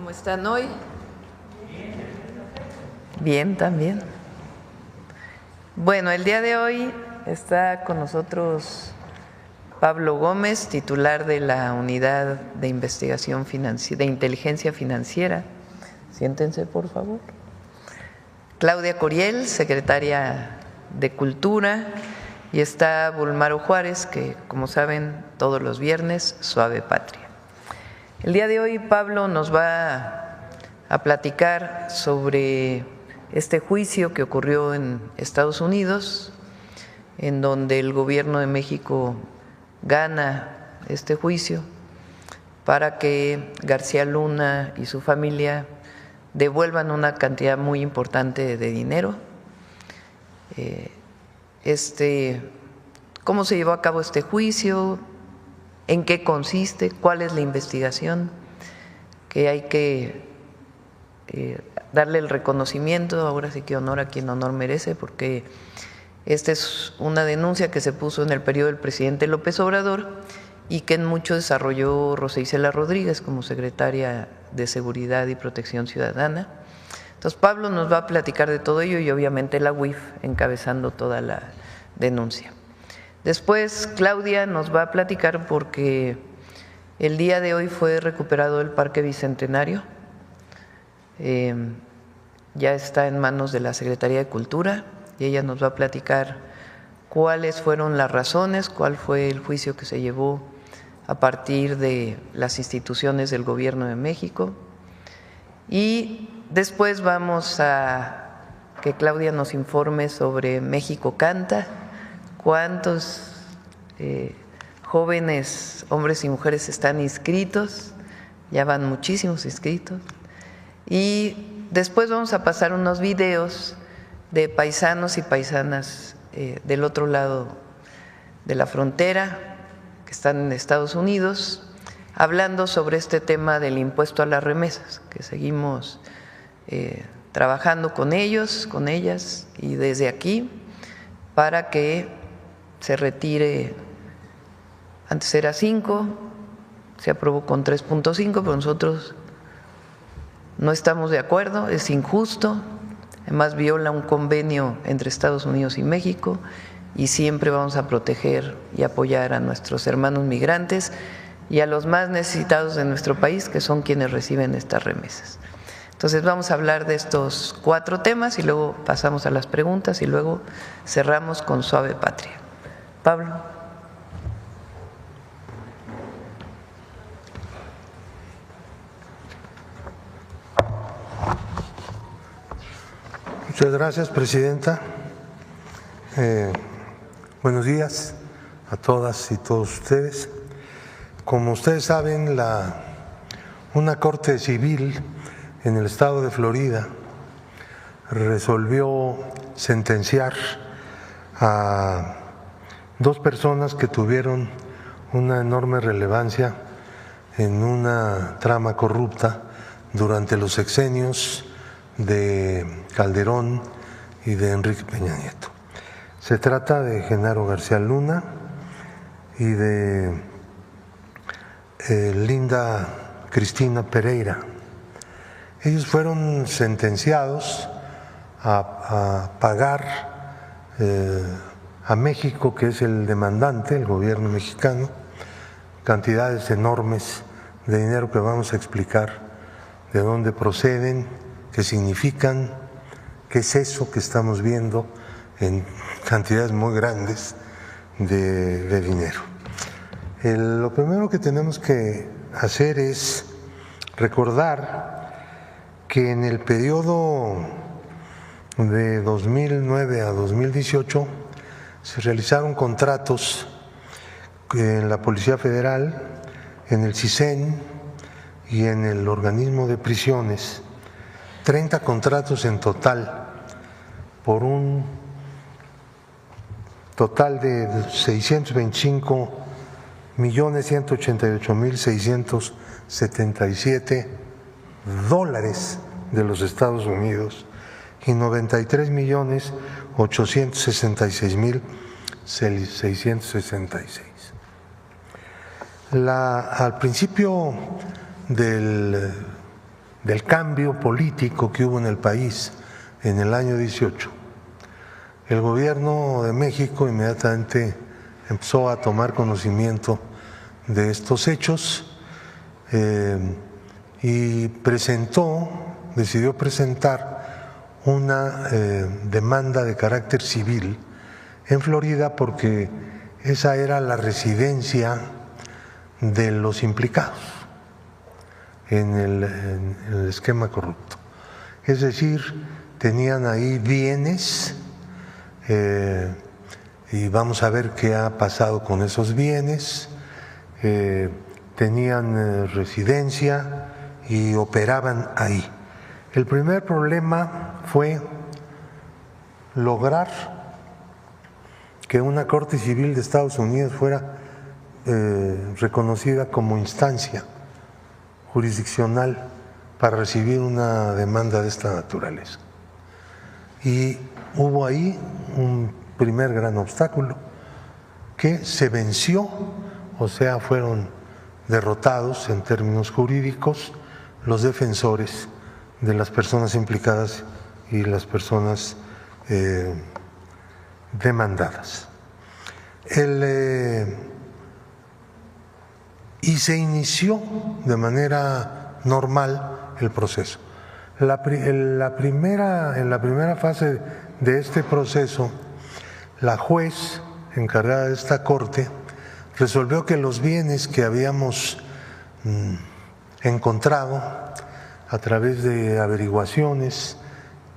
¿Cómo están hoy? Bien, también. Bueno, el día de hoy está con nosotros Pablo Gómez, titular de la Unidad de Investigación Financiera, de Inteligencia Financiera. Siéntense, por favor. Claudia Coriel, secretaria de Cultura, y está Bulmaro Juárez, que, como saben, todos los viernes, Suave Patria. El día de hoy Pablo nos va a platicar sobre este juicio que ocurrió en Estados Unidos, en donde el gobierno de México gana este juicio para que García Luna y su familia devuelvan una cantidad muy importante de dinero. ¿Cómo se llevó a cabo este juicio? ¿En qué consiste? ¿Cuál es la investigación? Que hay que darle el reconocimiento, ahora sí que honor a quien honor merece, porque esta es una denuncia que se puso en el periodo del presidente López Obrador y que en mucho desarrolló Rosa Isela Rodríguez como secretaria de Seguridad y Protección Ciudadana. Entonces Pablo nos va a platicar de todo ello y obviamente la UIF encabezando toda la denuncia. Después Claudia nos va a platicar porque el día de hoy fue recuperado el Parque Bicentenario, ya está en manos de la Secretaría de Cultura y ella nos va a platicar cuáles fueron las razones, cuál fue el juicio que se llevó a partir de las instituciones del Gobierno de México. Y después vamos a que Claudia nos informe sobre México Canta, cuántos jóvenes, hombres y mujeres están inscritos, ya van muchísimos inscritos. Y después vamos a pasar unos videos de paisanos y paisanas del otro lado de la frontera, que están en Estados Unidos, hablando sobre este tema del impuesto a las remesas, que seguimos trabajando con ellos, con ellas, y desde aquí para que se retire. Antes era 5, se aprobó con 3.5, pero nosotros no estamos de acuerdo, es injusto, además viola un convenio entre Estados Unidos y México y siempre vamos a proteger y apoyar a nuestros hermanos migrantes y a los más necesitados de nuestro país, que son quienes reciben estas remesas. Entonces vamos a hablar de estos 4 temas y luego pasamos a las preguntas y luego cerramos con Suave Patria. Pablo. Muchas gracias, presidenta. Buenos días a todas y todos ustedes. Como ustedes saben, una corte civil en el estado de Florida resolvió sentenciar a 2 personas que tuvieron una enorme relevancia en una trama corrupta durante los sexenios de Calderón y de Enrique Peña Nieto. Se trata de Genaro García Luna y de Linda Cristina Pereira. Ellos fueron sentenciados a pagar a México, que es el demandante, el gobierno mexicano, cantidades enormes de dinero que vamos a explicar de dónde proceden, qué significan, qué es eso que estamos viendo en cantidades muy grandes de dinero. Lo primero que tenemos que hacer es recordar que en el periodo de 2009 a 2018 se realizaron contratos en la Policía Federal, en el CISEN y en el organismo de prisiones, 30 contratos en total, por un total de 625.188.677 dólares de los Estados Unidos y 93.866.666. Al principio del del cambio político que hubo en el país en el año 18, el gobierno de México inmediatamente empezó a tomar conocimiento de estos hechos y decidió presentar una demanda de carácter civil en Florida porque esa era la residencia de los implicados en el esquema corrupto. Es decir, tenían ahí bienes y vamos a ver qué ha pasado con esos bienes. Tenían residencia y operaban ahí. El primer problema fue lograr que una Corte Civil de Estados Unidos fuera reconocida como instancia jurisdiccional para recibir una demanda de esta naturaleza. Y hubo ahí un primer gran obstáculo que se venció, o sea, fueron derrotados en términos jurídicos los defensores de las personas implicadas y las personas demandadas. Y se inició de manera normal el proceso. En la primera fase de este proceso, la juez encargada de esta corte resolvió que los bienes que habíamos encontrado a través de averiguaciones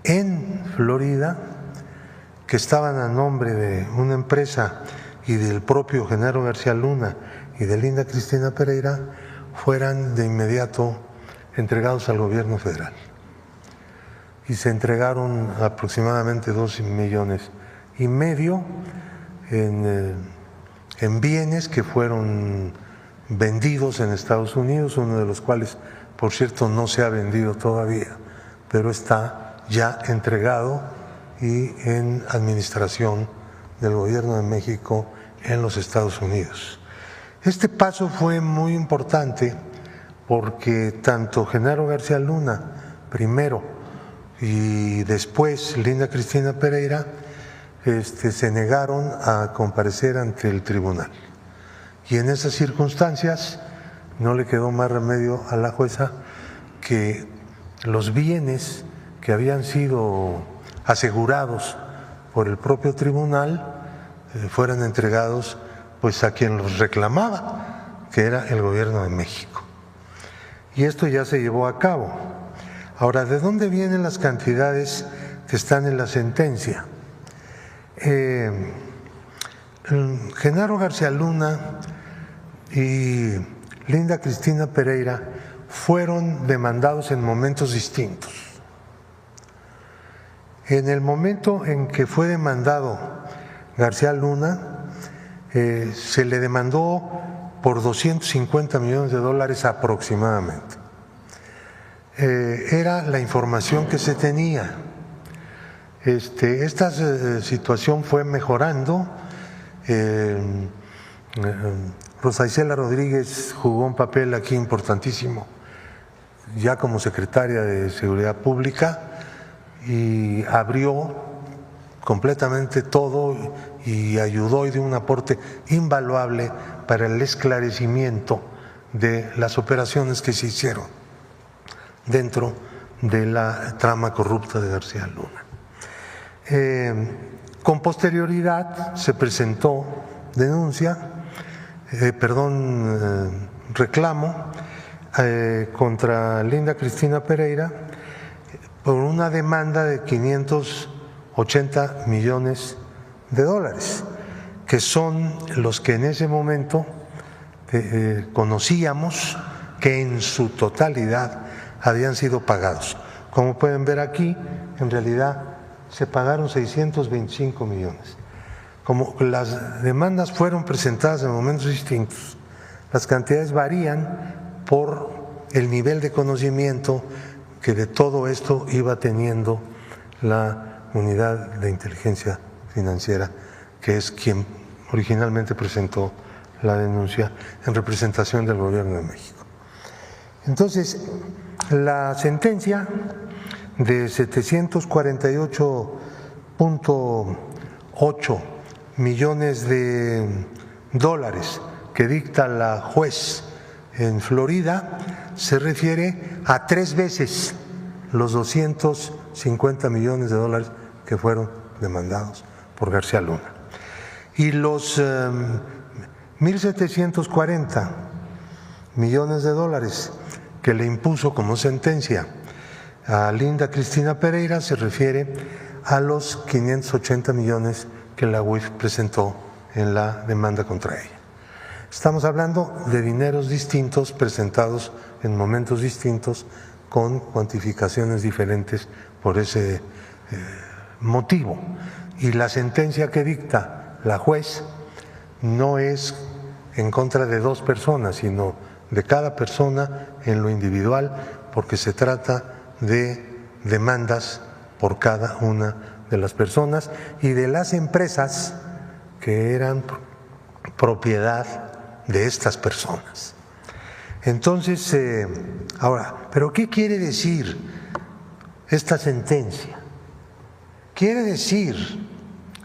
en Florida, que estaban a nombre de una empresa y del propio Genaro García Luna y de Linda Cristina Pereira, fueran de inmediato entregados al gobierno federal. Y se entregaron aproximadamente 2,5 millones en bienes que fueron vendidos en Estados Unidos, uno de los cuales, por cierto, no se ha vendido todavía, pero está ya entregado y en administración del gobierno de México en los Estados Unidos. Este paso fue muy importante porque tanto Genaro García Luna primero y después Linda Cristina Pereira se negaron a comparecer ante el tribunal. Y en esas circunstancias no le quedó más remedio a la jueza que los bienes que habían sido asegurados por el propio tribunal fueran entregados pues a quien los reclamaba, que era el gobierno de México. Y esto ya se llevó a cabo. Ahora, ¿de dónde vienen las cantidades que están en la sentencia? Genaro García Luna y Linda Cristina Pereira fueron demandados en momentos distintos. En el momento en que fue demandado García Luna, se le demandó por $250 millones aproximadamente. Era la información que se tenía. Esta situación fue mejorando. Rosa Isela Rodríguez jugó un papel aquí importantísimo, ya como secretaria de Seguridad Pública, y abrió completamente todo y ayudó y dio un aporte invaluable para el esclarecimiento de las operaciones que se hicieron dentro de la trama corrupta de García Luna. Con posterioridad se presentó reclamo contra Linda Cristina Pereira por una demanda de $580 millones, que son los que en ese momento conocíamos que en su totalidad habían sido pagados. Como pueden ver aquí, en realidad se pagaron 625 millones. Como las demandas fueron presentadas en momentos distintos, las cantidades varían por el nivel de conocimiento que de todo esto iba teniendo la Unidad de Inteligencia Financiera, que es quien originalmente presentó la denuncia en representación del Gobierno de México. Entonces, la sentencia de 748.8 millones de dólares que dicta la juez en Florida se refiere a 3 veces los 250 millones de dólares que fueron demandados por García Luna. Y los 1.740 millones de dólares que le impuso como sentencia a Linda Cristina Pereira se refiere a los 580 millones que la UIF presentó en la demanda contra ella. Estamos hablando de dineros distintos presentados en momentos distintos con cuantificaciones diferentes por ese motivo. Y la sentencia que dicta la juez no es en contra de 2 personas, sino de cada persona en lo individual, porque se trata de demandas por cada una de las personas y de las empresas que eran propiedad de estas personas. Entonces, ahora, ¿pero qué quiere decir esta sentencia? Quiere decir,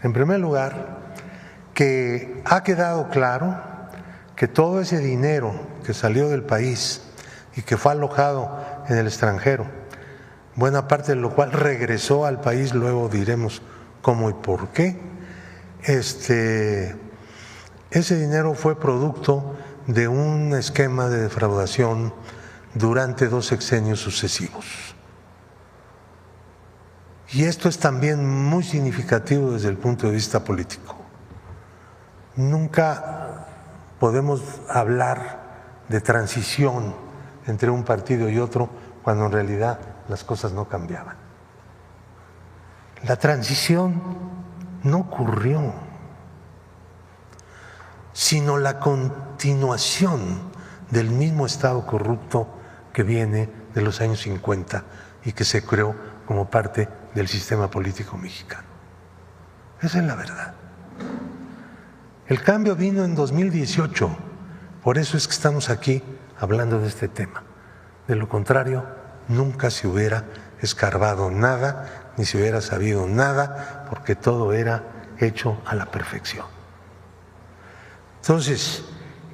en primer lugar, que ha quedado claro que todo ese dinero que salió del país y que fue alojado en el extranjero, buena parte de lo cual regresó al país, luego diremos cómo y por qué, ese dinero fue producto de un esquema de defraudación durante 2 sexenios sucesivos. Y esto es también muy significativo desde el punto de vista político. Nunca podemos hablar de transición entre un partido y otro cuando en realidad las cosas no cambiaban. La transición no ocurrió, sino la continuación del mismo Estado corrupto que viene de los años 50 y que se creó como parte del sistema político mexicano. Esa es la verdad. El cambio vino en 2018, por eso es que estamos aquí hablando de este tema. De lo contrario, nunca se hubiera escarbado nada, ni se hubiera sabido nada, porque todo era hecho a la perfección. Entonces,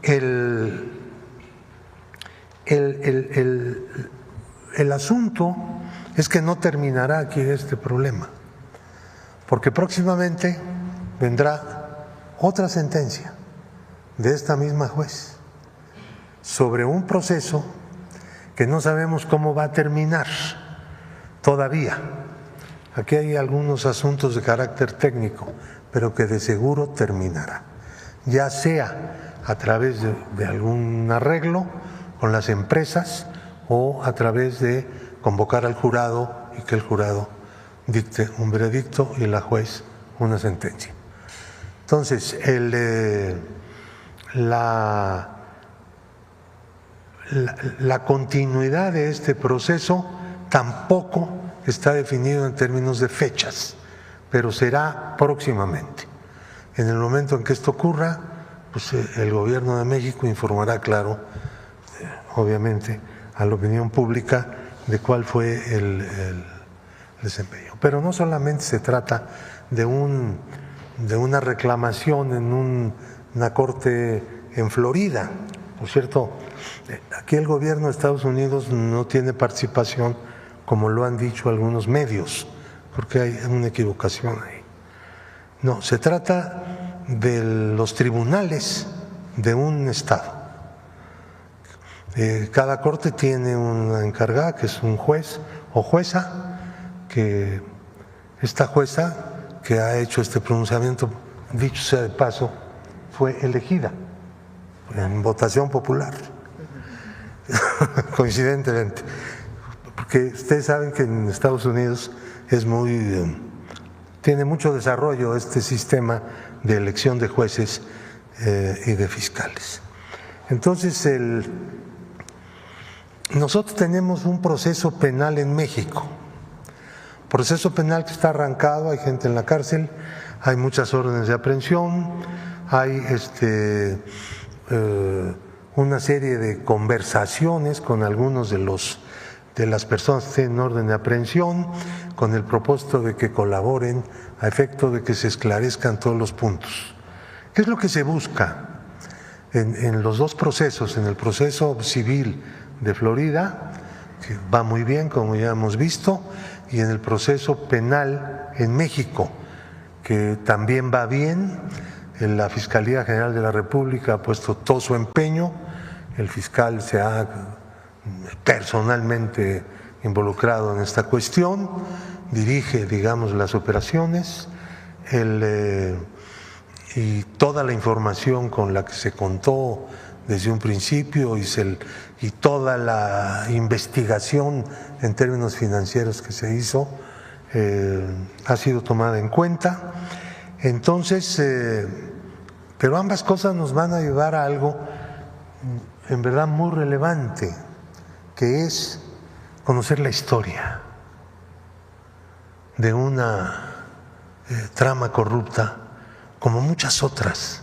el asunto es que no terminará aquí este problema, porque próximamente vendrá otra sentencia de esta misma juez sobre un proceso que no sabemos cómo va a terminar todavía. Aquí hay algunos asuntos de carácter técnico, pero que de seguro terminará, ya sea a través de algún arreglo con las empresas o a través de convocar al jurado y que el jurado dicte un veredicto y la juez una sentencia. Entonces, la continuidad de este proceso tampoco está definido en términos de fechas, pero será próximamente. En el momento en que esto ocurra, pues el gobierno de México informará, claro, obviamente, a la opinión pública de cuál fue el desempeño. Pero no solamente se trata de una reclamación en una corte en Florida. Por cierto, aquí el gobierno de Estados Unidos no tiene participación, como lo han dicho algunos medios, porque hay una equivocación ahí. No, se trata de los tribunales de un estado. Cada corte tiene una encargada, que es un juez o jueza, que esta jueza que ha hecho este pronunciamiento, dicho sea de paso, fue elegida en votación popular, coincidentemente, porque ustedes saben que en Estados Unidos tiene mucho desarrollo este sistema de elección de jueces y de fiscales. Entonces, nosotros tenemos un proceso penal en México, proceso penal que está arrancado, hay gente en la cárcel, hay muchas órdenes de aprehensión, hay una serie de conversaciones con algunos de los de las personas que tienen orden de aprehensión con el propósito de que colaboren a efecto de que se esclarezcan todos los puntos. ¿Qué es lo que se busca en los dos procesos? En el proceso civil de Florida, que va muy bien, como ya hemos visto, y en el proceso penal en México, que también va bien. La Fiscalía General de la República ha puesto todo su empeño, el fiscal se ha personalmente involucrado en esta cuestión, dirige, digamos, las operaciones, y toda la información con la que se contó desde un principio y toda la investigación en términos financieros que se hizo ha sido tomada en cuenta. Entonces, pero ambas cosas nos van a llevar a algo en verdad muy relevante, que es conocer la historia de una trama corrupta como muchas otras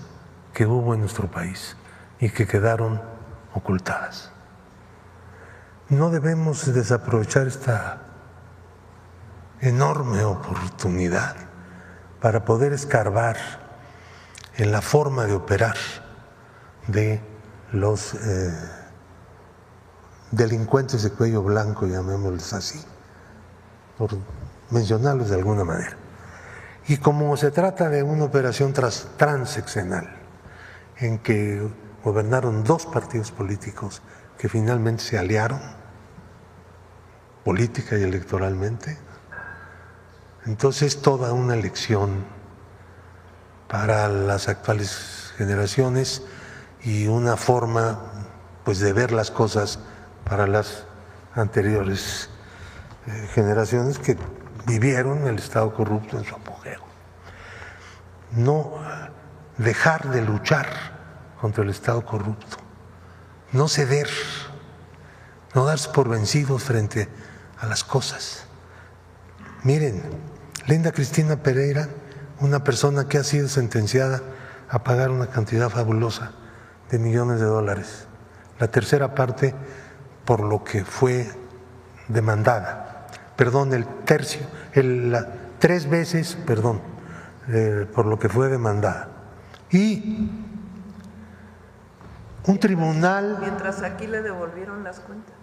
que hubo en nuestro país y que quedaron ocultadas. No debemos desaprovechar esta enorme oportunidad para poder escarbar en la forma de operar de los delincuentes de cuello blanco, llamémosles así, por mencionarlos de alguna manera. Y como se trata de una operación transeccional en que gobernaron dos partidos políticos que finalmente se aliaron política y electoralmente, entonces toda una lección para las actuales generaciones y una forma pues de ver las cosas para las anteriores generaciones que vivieron el Estado corrupto en su apogeo. No dejar de luchar contra el Estado corrupto, no ceder, no darse por vencidos frente a las cosas. Miren, Linda Cristina Pereira, una persona que ha sido sentenciada a pagar una cantidad fabulosa de millones de dólares, la tercera parte por lo que fue demandada, perdón, el tercio, tres veces, perdón, por lo que fue demandada. Y un tribunal… Mientras aquí le devolvieron las cuentas.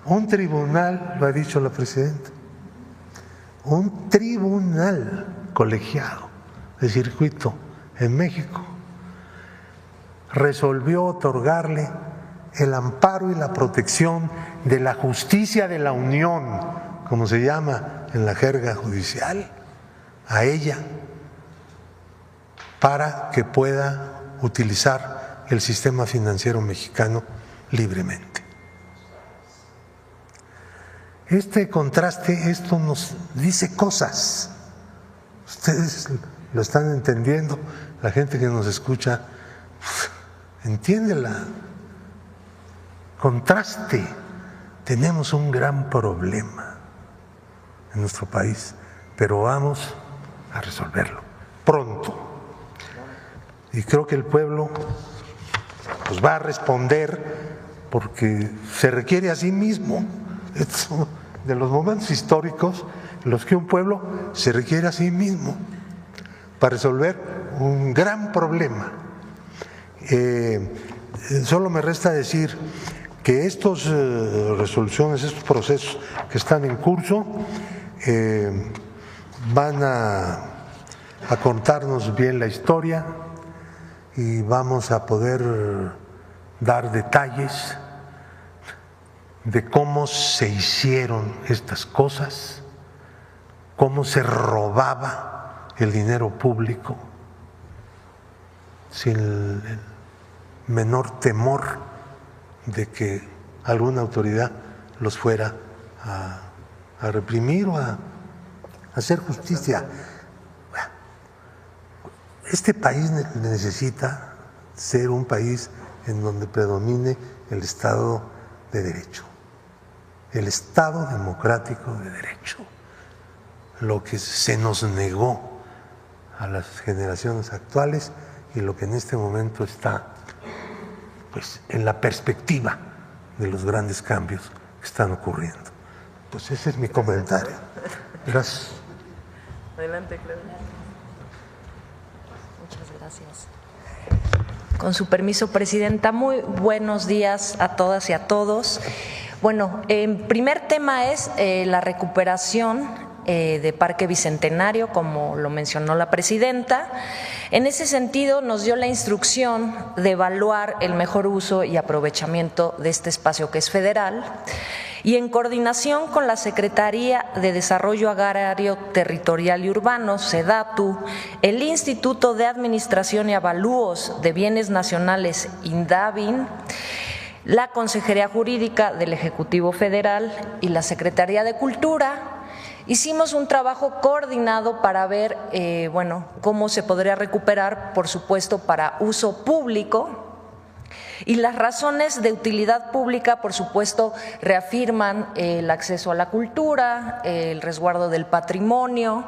Un tribunal, lo ha dicho la presidenta, un tribunal colegiado de circuito en México resolvió otorgarle el amparo y la protección de la justicia de la Unión, como se llama en la jerga judicial, a ella, para que pueda utilizar el sistema financiero mexicano libremente. Este contraste, esto nos dice cosas. Ustedes lo están entendiendo, la gente que nos escucha entiende la contraste. Tenemos un gran problema en nuestro país, pero vamos a resolverlo pronto. Y creo que el pueblo pues va a responder, porque se requiere a sí mismo. Es de los momentos históricos en los que un pueblo se requiere a sí mismo para resolver un gran problema. Solo me resta decir que estas resoluciones, estos procesos que están en curso van a contarnos bien la historia y vamos a poder dar detalles de cómo se hicieron estas cosas, cómo se robaba el dinero público sin el menor temor de que alguna autoridad los fuera a reprimir o a hacer justicia. Este país necesita ser un país en donde predomine el Estado de Derecho, el Estado democrático de derecho, lo que se nos negó a las generaciones actuales y lo que en este momento está pues en la perspectiva de los grandes cambios que están ocurriendo. Pues ese es mi comentario. Gracias. Adelante, Claudia. Muchas gracias. Con su permiso, Presidenta, muy buenos días a todas y a todos. Bueno, el primer tema es la recuperación de Parque Bicentenario, como lo mencionó la Presidenta. En ese sentido, nos dio la instrucción de evaluar el mejor uso y aprovechamiento de este espacio que es federal, y en coordinación con la Secretaría de Desarrollo Agrario, Territorial y Urbano, SEDATU, el Instituto de Administración y Avalúos de Bienes Nacionales, INDABIN, la Consejería Jurídica del Ejecutivo Federal y la Secretaría de Cultura, hicimos un trabajo coordinado para ver cómo se podría recuperar, por supuesto, para uso público. Y las razones de utilidad pública, por supuesto, reafirman el acceso a la cultura, el resguardo del patrimonio,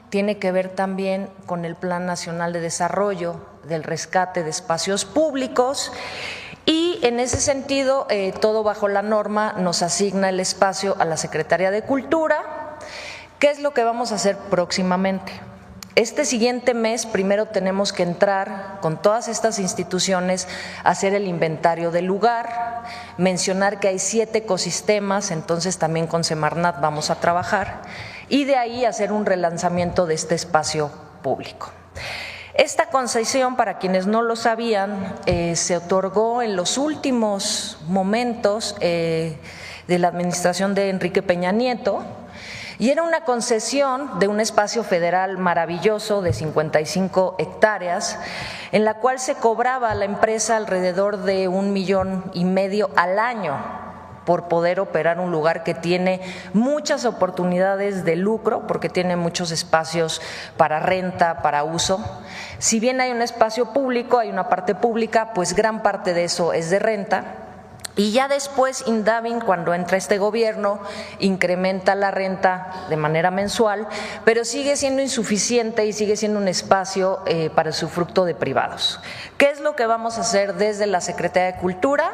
tiene que ver también con el Plan Nacional de Desarrollo del rescate de espacios públicos. Y en ese sentido, todo bajo la norma nos asigna el espacio a la Secretaría de Cultura. ¿Qué es lo que vamos a hacer próximamente? Este siguiente mes, primero tenemos que entrar con todas estas instituciones a hacer el inventario del lugar, mencionar que hay 7 ecosistemas, entonces también con Semarnat vamos a trabajar, y de ahí hacer un relanzamiento de este espacio público. Esta concesión, para quienes no lo sabían, se otorgó en los últimos momentos de la administración de Enrique Peña Nieto, y era una concesión de un espacio federal maravilloso de 55 hectáreas, en la cual se cobraba a la empresa alrededor de $1,5 millones al año por poder operar un lugar que tiene muchas oportunidades de lucro, porque tiene muchos espacios para renta, para uso. Si bien hay un espacio público, hay una parte pública, pues gran parte de eso es de renta. Y ya después INDABIN, cuando entra este gobierno, incrementa la renta de manera mensual, pero sigue siendo insuficiente y sigue siendo un espacio para el usufructo de privados. ¿Qué es lo que vamos a hacer desde la Secretaría de Cultura?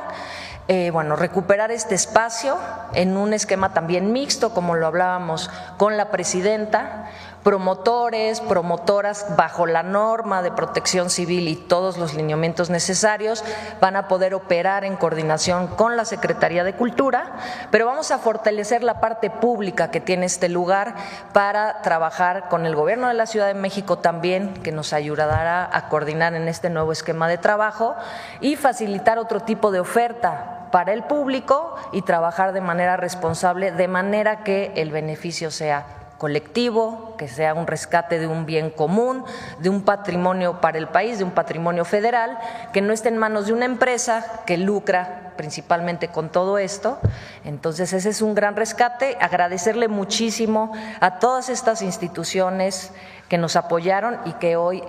Recuperar este espacio en un esquema también mixto, como lo hablábamos con la Presidenta, promotores, promotoras bajo la norma de protección civil y todos los lineamientos necesarios van a poder operar en coordinación con la Secretaría de Cultura, pero vamos a fortalecer la parte pública que tiene este lugar para trabajar con el Gobierno de la Ciudad de México también, que nos ayudará a coordinar en este nuevo esquema de trabajo y facilitar otro tipo de oferta para el público y trabajar de manera responsable, de manera que el beneficio sea colectivo, que sea un rescate de un bien común, de un patrimonio para el país, de un patrimonio federal, que no esté en manos de una empresa que lucra principalmente con todo esto. Entonces ese es un gran rescate, agradecerle muchísimo a todas estas instituciones que nos apoyaron y que hoy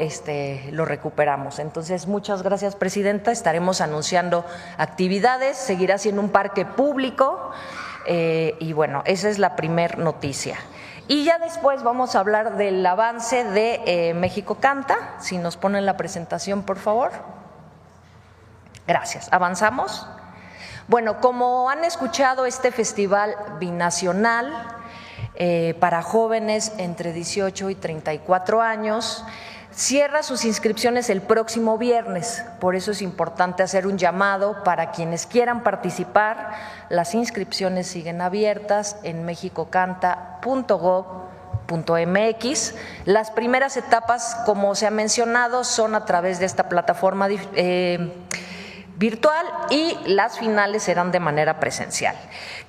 lo recuperamos. Entonces, muchas gracias, Presidenta, estaremos anunciando actividades, seguirá siendo un parque público esa es la primer noticia. Y ya después vamos a hablar del avance de México Canta. Si nos ponen la presentación, por favor. Gracias. ¿Avanzamos? Bueno, como han escuchado, este festival binacional para jóvenes entre 18 y 34 años cierra sus inscripciones el próximo viernes, por eso es importante hacer un llamado para quienes quieran participar. Las inscripciones siguen abiertas en mexicocanta.gov.mx. Las primeras etapas, como se ha mencionado, son a través de esta plataforma virtual y las finales serán de manera presencial.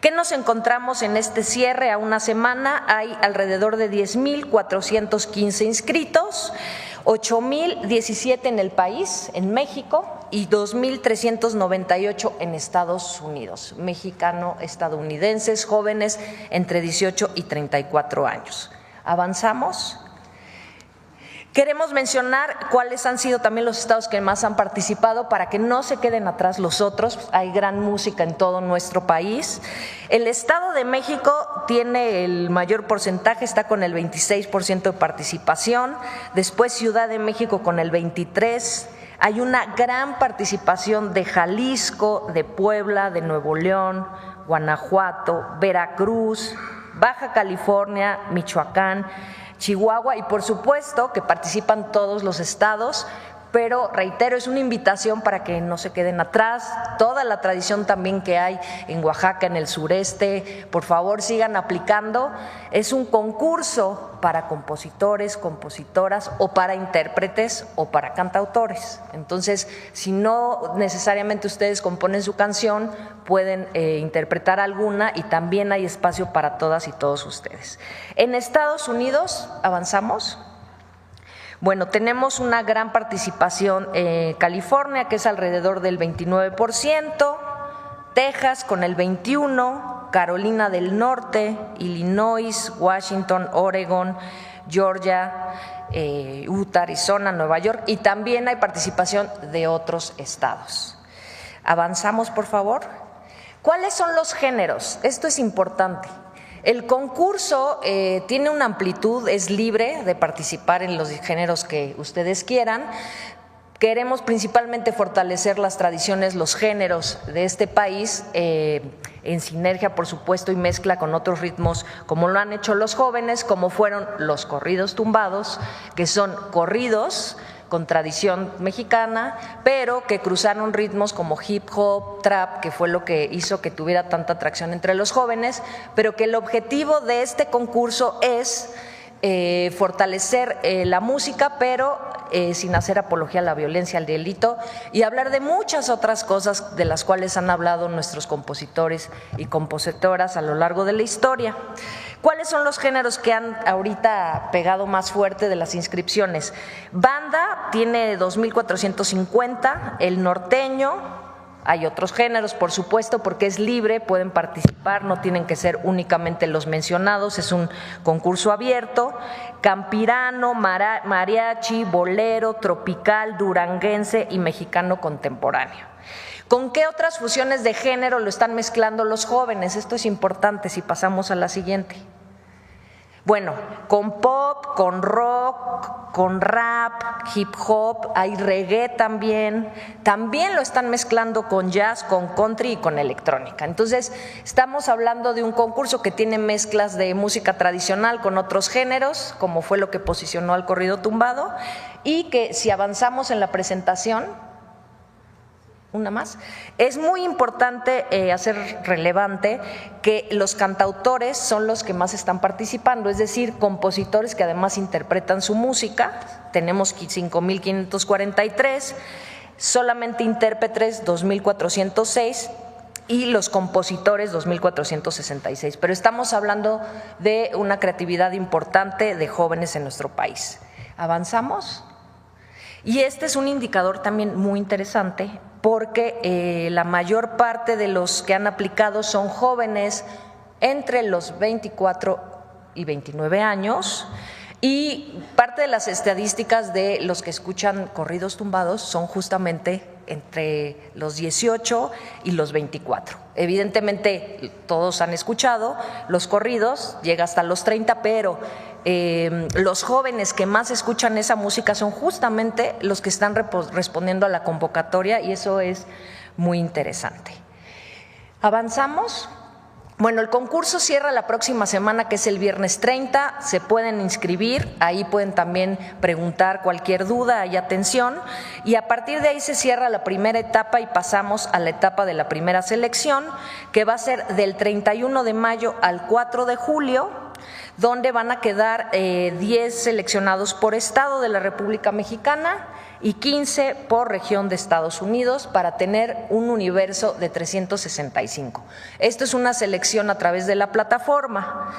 ¿Qué nos encontramos en este cierre a una semana? Hay alrededor de 10,415 inscritos, 8,017 en el país, en México, y 2,398 en Estados Unidos, mexicano-estadounidenses, jóvenes entre 18 y 34 años. ¿Avanzamos? Queremos mencionar cuáles han sido también los estados que más han participado para que no se queden atrás los otros. Hay gran música en todo nuestro país. El Estado de México tiene el mayor porcentaje, está con el 26% de participación. Después Ciudad de México con el 23%. Hay una gran participación de Jalisco, de Puebla, de Nuevo León, Guanajuato, Veracruz, Baja California, Michoacán, Chihuahua y por supuesto que participan todos los estados, pero reitero, es una invitación para que no se queden atrás, toda la tradición también que hay en Oaxaca, en el sureste, por favor sigan aplicando. Es un concurso para compositores, compositoras o para intérpretes o para cantautores. Entonces, si no necesariamente ustedes componen su canción, pueden interpretar alguna y también hay espacio para todas y todos ustedes. En Estados Unidos, ¿avanzamos? Bueno, tenemos una gran participación en California, que es alrededor del 29%, Texas con el 21%, Carolina del Norte, Illinois, Washington, Oregon, Georgia, Utah, Arizona, Nueva York y también hay participación de otros estados. Avanzamos, por favor. ¿Cuáles son los géneros? Esto es importante. El concurso tiene una amplitud, es libre de participar en los géneros que ustedes quieran. Queremos principalmente fortalecer las tradiciones, los géneros de este país, en sinergia, por supuesto, y mezcla con otros ritmos, como lo han hecho los jóvenes, como fueron los corridos tumbados, que son corridos con tradición mexicana, pero que cruzaron ritmos como hip hop, trap, que fue lo que hizo que tuviera tanta atracción entre los jóvenes, pero que el objetivo de este concurso es fortalecer la música, pero sin hacer apología a la violencia, al delito, y hablar de muchas otras cosas de las cuales han hablado nuestros compositores y compositoras a lo largo de la historia. ¿Cuáles son los géneros que han ahorita pegado más fuerte de las inscripciones? Banda tiene 2,450, el norteño. Hay otros géneros, por supuesto, porque es libre, pueden participar, no tienen que ser únicamente los mencionados, es un concurso abierto. Campirano, mariachi, bolero, tropical, duranguense y mexicano contemporáneo. ¿Con qué otras fusiones de género lo están mezclando los jóvenes? Esto es importante si pasamos a la siguiente. Bueno, con pop, con rock, con rap, hip hop, hay reggae también lo están mezclando con jazz, con country y con electrónica. Entonces, estamos hablando de un concurso que tiene mezclas de música tradicional con otros géneros, como fue lo que posicionó al corrido tumbado, y que si avanzamos en la presentación, una más. Es muy importante hacer relevante que los cantautores son los que más están participando, es decir, compositores que además interpretan su música. Tenemos 5,543, solamente intérpretes 2,406 y los compositores 2,466. Pero estamos hablando de una creatividad importante de jóvenes en nuestro país. ¿Avanzamos? Y este es un indicador también muy interesante porque la mayor parte de los que han aplicado son jóvenes entre los 24 y 29 años y parte de las estadísticas de los que escuchan corridos tumbados son justamente entre los 18 y los 24. Evidentemente todos han escuchado los corridos, llega hasta los 30, pero los jóvenes que más escuchan esa música son justamente los que están respondiendo a la convocatoria y eso es muy interesante. ¿Avanzamos? Bueno, el concurso cierra la próxima semana, que es el viernes 30, se pueden inscribir, ahí pueden también preguntar cualquier duda y atención, y a partir de ahí se cierra la primera etapa y pasamos a la etapa de la primera selección, que va a ser del 31 de mayo al 4 de julio, donde van a quedar 10 seleccionados por estado de la República Mexicana y 15 por región de Estados Unidos para tener un universo de 365. Esto es una selección a través de la plataforma.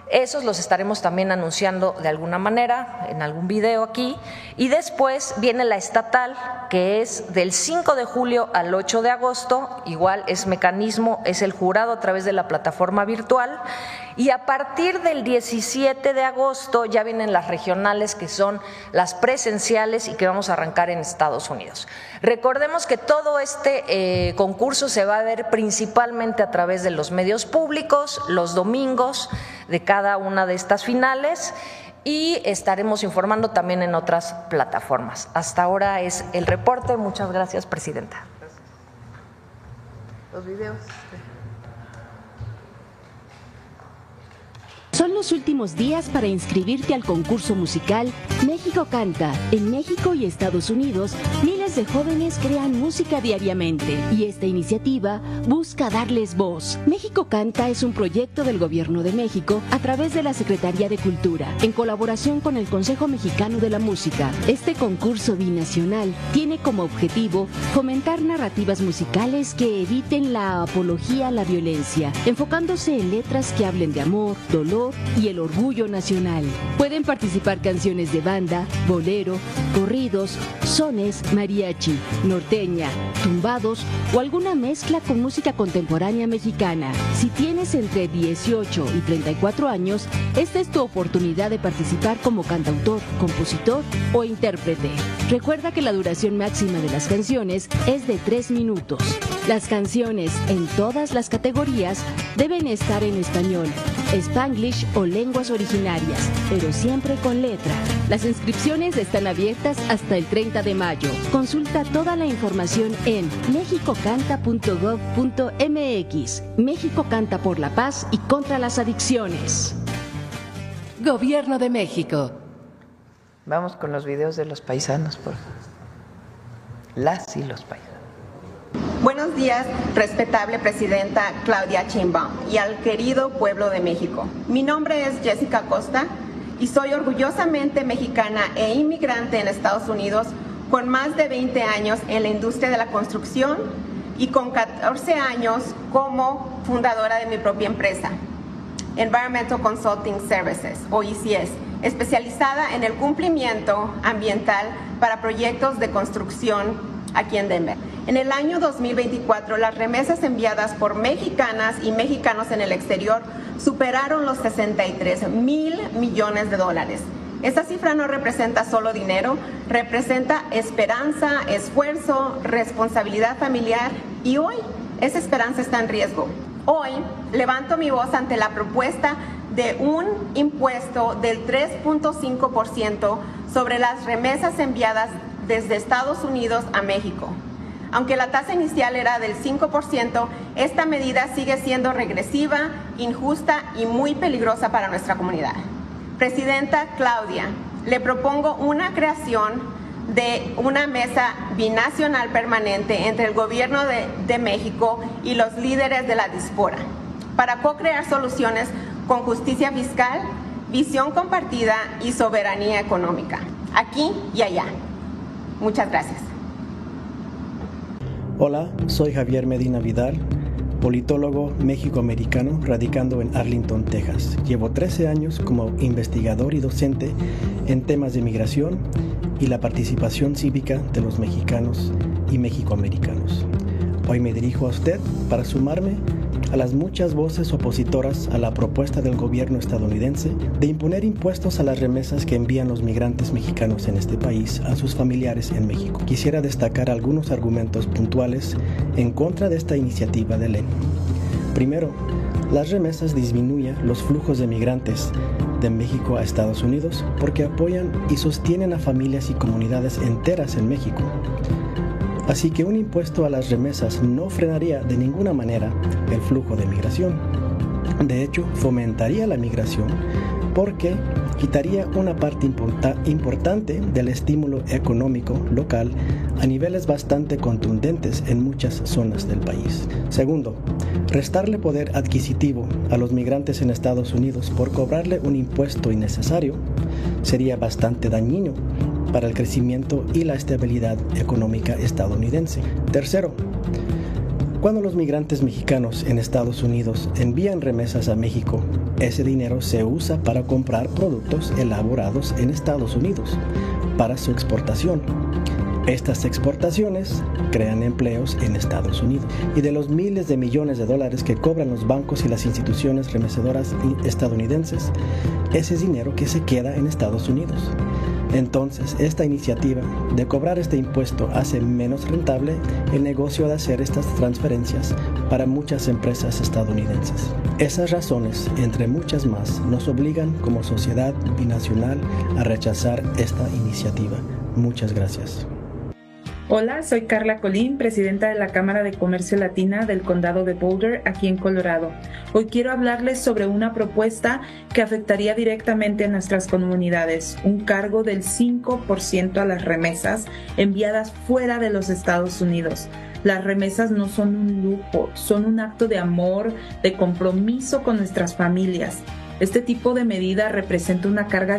Esos los estaremos también anunciando de alguna manera en algún video aquí. Y después viene la estatal, que es del 5 de julio al 8 de agosto. Igual es mecanismo, es el jurado a través de la plataforma virtual. Y a partir del 17 de agosto ya vienen las regionales, que son las presenciales y que vamos a arrancar en Estados Unidos. Recordemos que todo este concurso se va a ver principalmente a través de los medios públicos, los domingos de cada una de estas finales. y estaremos informando también en otras plataformas. Hasta ahora es el reporte. Muchas gracias, presidenta. Los videos. Son los últimos días para inscribirte al concurso musical México Canta. En México y Estados Unidos, miles de jóvenes crean música diariamente y esta iniciativa busca darles voz. México Canta es un proyecto del Gobierno de México a través de la Secretaría de Cultura, en colaboración con el Consejo Mexicano de la Música. Este concurso binacional tiene como objetivo fomentar narrativas musicales que eviten la apología a la violencia, enfocándose en letras que hablen de amor, dolor y el orgullo nacional. Pueden participar canciones de banda, bolero, corridos, sones, mariachi, norteña, tumbados o alguna mezcla con música contemporánea mexicana. Si tienes entre 18 y 34 años, esta es tu oportunidad de participar como cantautor, compositor o intérprete. Recuerda que la duración máxima de las canciones es de 3 minutos. Las canciones en todas las categorías deben estar en español, Spanglish o lenguas originarias, pero siempre con letra. Las inscripciones están abiertas hasta el 30 de mayo. Consulta toda la información en mexicocanta.gov.mx. México canta por la paz y contra las adicciones. Gobierno de México. Vamos con los videos de los paisanos, por favor. Las y los paisanos. Buenos días, respetable presidenta Claudia Sheinbaum y al querido pueblo de México. Mi nombre es Jessica Costa y soy orgullosamente mexicana e inmigrante en Estados Unidos con más de 20 años en la industria de la construcción y con 14 años como fundadora de mi propia empresa, Environmental Consulting Services, o ECS, especializada en el cumplimiento ambiental para proyectos de construcción aquí en Denver. En el año 2024, las remesas enviadas por mexicanas y mexicanos en el exterior superaron los 63,000 millones de dólares. Esta cifra no representa solo dinero, representa esperanza, esfuerzo, responsabilidad familiar y hoy esa esperanza está en riesgo. Hoy levanto mi voz ante la propuesta de un impuesto del 3.5% sobre las remesas enviadas desde Estados Unidos a México. Aunque la tasa inicial era del 5%, esta medida sigue siendo regresiva, injusta y muy peligrosa para nuestra comunidad. Presidenta Claudia, le propongo una creación de una mesa binacional permanente entre el Gobierno de México y los líderes de la diáspora para co-crear soluciones con justicia fiscal, visión compartida y soberanía económica, aquí y allá. Muchas gracias. Hola, soy Javier Medina Vidal, politólogo mexicoamericano radicando en Arlington, Texas. Llevo 13 años como investigador y docente en temas de migración y la participación cívica de los mexicanos y mexicoamericanos. Hoy me dirijo a usted para sumarme a las muchas voces opositoras a la propuesta del gobierno estadounidense de imponer impuestos a las remesas que envían los migrantes mexicanos en este país a sus familiares en México. Quisiera destacar algunos argumentos puntuales en contra de esta iniciativa de ley. Primero, las remesas disminuyen los flujos de migrantes de México a Estados Unidos porque apoyan y sostienen a familias y comunidades enteras en México. Así que un impuesto a las remesas no frenaría de ninguna manera el flujo de migración. De hecho, fomentaría la migración porque quitaría una parte importante del estímulo económico local a niveles bastante contundentes en muchas zonas del país. Segundo, restarle poder adquisitivo a los migrantes en Estados Unidos por cobrarle un impuesto innecesario sería bastante dañino para el crecimiento y la estabilidad económica estadounidense. Tercero, cuando los migrantes mexicanos en Estados Unidos envían remesas a México, ese dinero se usa para comprar productos elaborados en Estados Unidos para su exportación. Estas exportaciones crean empleos en Estados Unidos y de los miles de millones de dólares que cobran los bancos y las instituciones remesedoras estadounidenses, ese es dinero que se queda en Estados Unidos. Entonces, esta iniciativa de cobrar este impuesto hace menos rentable el negocio de hacer estas transferencias para muchas empresas estadounidenses. Esas razones, entre muchas más, nos obligan como sociedad binacional a rechazar esta iniciativa. Muchas gracias. Hola, soy Carla Colín, presidenta de la Cámara de Comercio Latina del Condado de Boulder, aquí en Colorado. Hoy quiero hablarles sobre una propuesta que afectaría directamente a nuestras comunidades, un cargo del 5% a las remesas enviadas fuera de los Estados Unidos. Las remesas no son un lujo, son un acto de amor, de compromiso con nuestras familias. Este tipo de medida representa una carga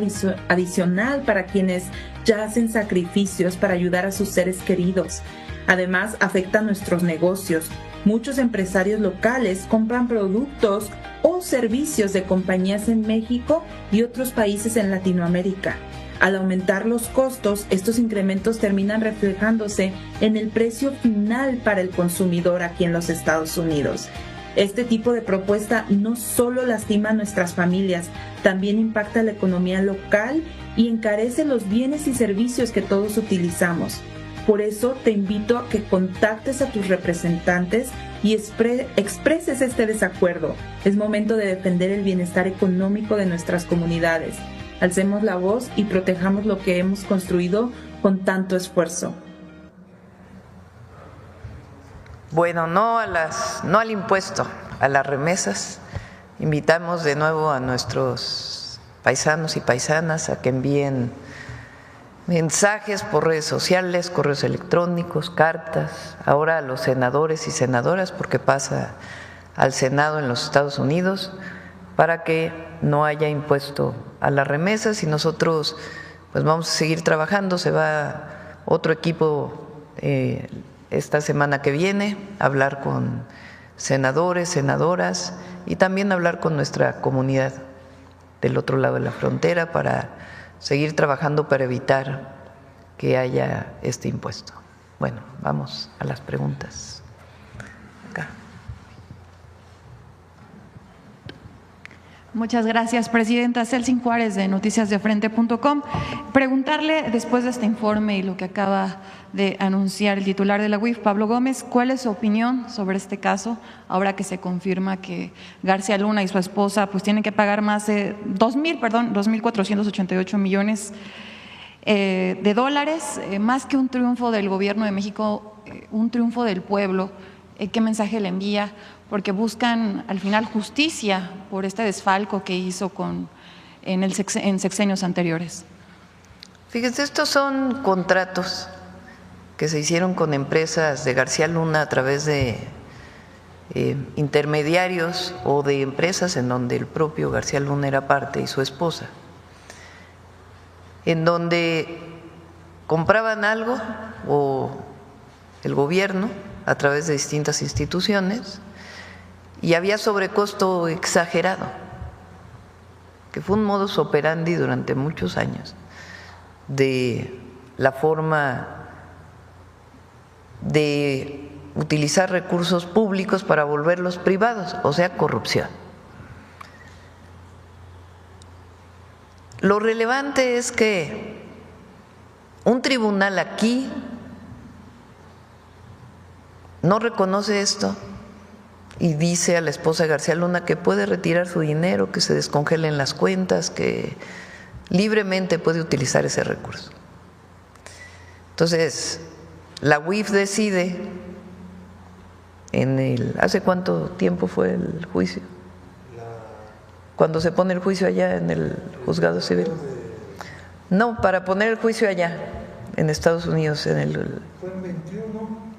adicional para quienes ya hacen sacrificios para ayudar a sus seres queridos. Además, afecta a nuestros negocios. Muchos empresarios locales compran productos o servicios de compañías en México y otros países en Latinoamérica. Al aumentar los costos, estos incrementos terminan reflejándose en el precio final para el consumidor aquí en los Estados Unidos. Este tipo de propuesta no solo lastima a nuestras familias, también impacta la economía local y encarece los bienes y servicios que todos utilizamos. Por eso te invito a que contactes a tus representantes y expreses este desacuerdo. Es momento de defender el bienestar económico de nuestras comunidades. Alcemos la voz y protejamos lo que hemos construido con tanto esfuerzo. Bueno, no al impuesto, a las remesas. Invitamos de nuevo a nuestros paisanos y paisanas a que envíen mensajes por redes sociales, correos electrónicos, cartas, ahora a los senadores y senadoras, porque pasa al Senado en los Estados Unidos, para que no haya impuesto a las remesas, y nosotros pues vamos a seguir trabajando. Se va otro equipo esta semana que viene a hablar con senadores, senadoras, y también hablar con nuestra comunidad del otro lado de la frontera para seguir trabajando para evitar que haya este impuesto. Bueno, vamos a las preguntas. Acá. Muchas gracias, Presidenta. Celsin Juárez, de noticiasdefrente.com. Preguntarle, después de este informe y lo que acaba de anunciar el titular de la UIF, Pablo Gómez, ¿cuál es su opinión sobre este caso, ahora que se confirma que García Luna y su esposa pues tienen que pagar más de 2.488 millones de dólares, más que un triunfo del Gobierno de México, un triunfo del pueblo? ¿Qué mensaje le envía? Porque buscan al final justicia por este desfalco que hizo en sexenios anteriores. Fíjense, estos son contratos que se hicieron con empresas de García Luna a través de intermediarios o de empresas en donde el propio García Luna era parte y su esposa, en donde compraban algo o el gobierno a través de distintas instituciones y había sobrecosto exagerado, que fue un modus operandi durante muchos años de la forma de utilizar recursos públicos para volverlos privados, o sea, corrupción. Lo relevante es que un tribunal aquí no reconoce esto y dice a la esposa de García Luna que puede retirar su dinero, que se descongelen las cuentas, que libremente puede utilizar ese recurso. Entonces, la UIF decide ¿hace cuánto tiempo fue el juicio? Cuando se pone el juicio allá en el juzgado civil. No, para poner el juicio allá en Estados Unidos fue en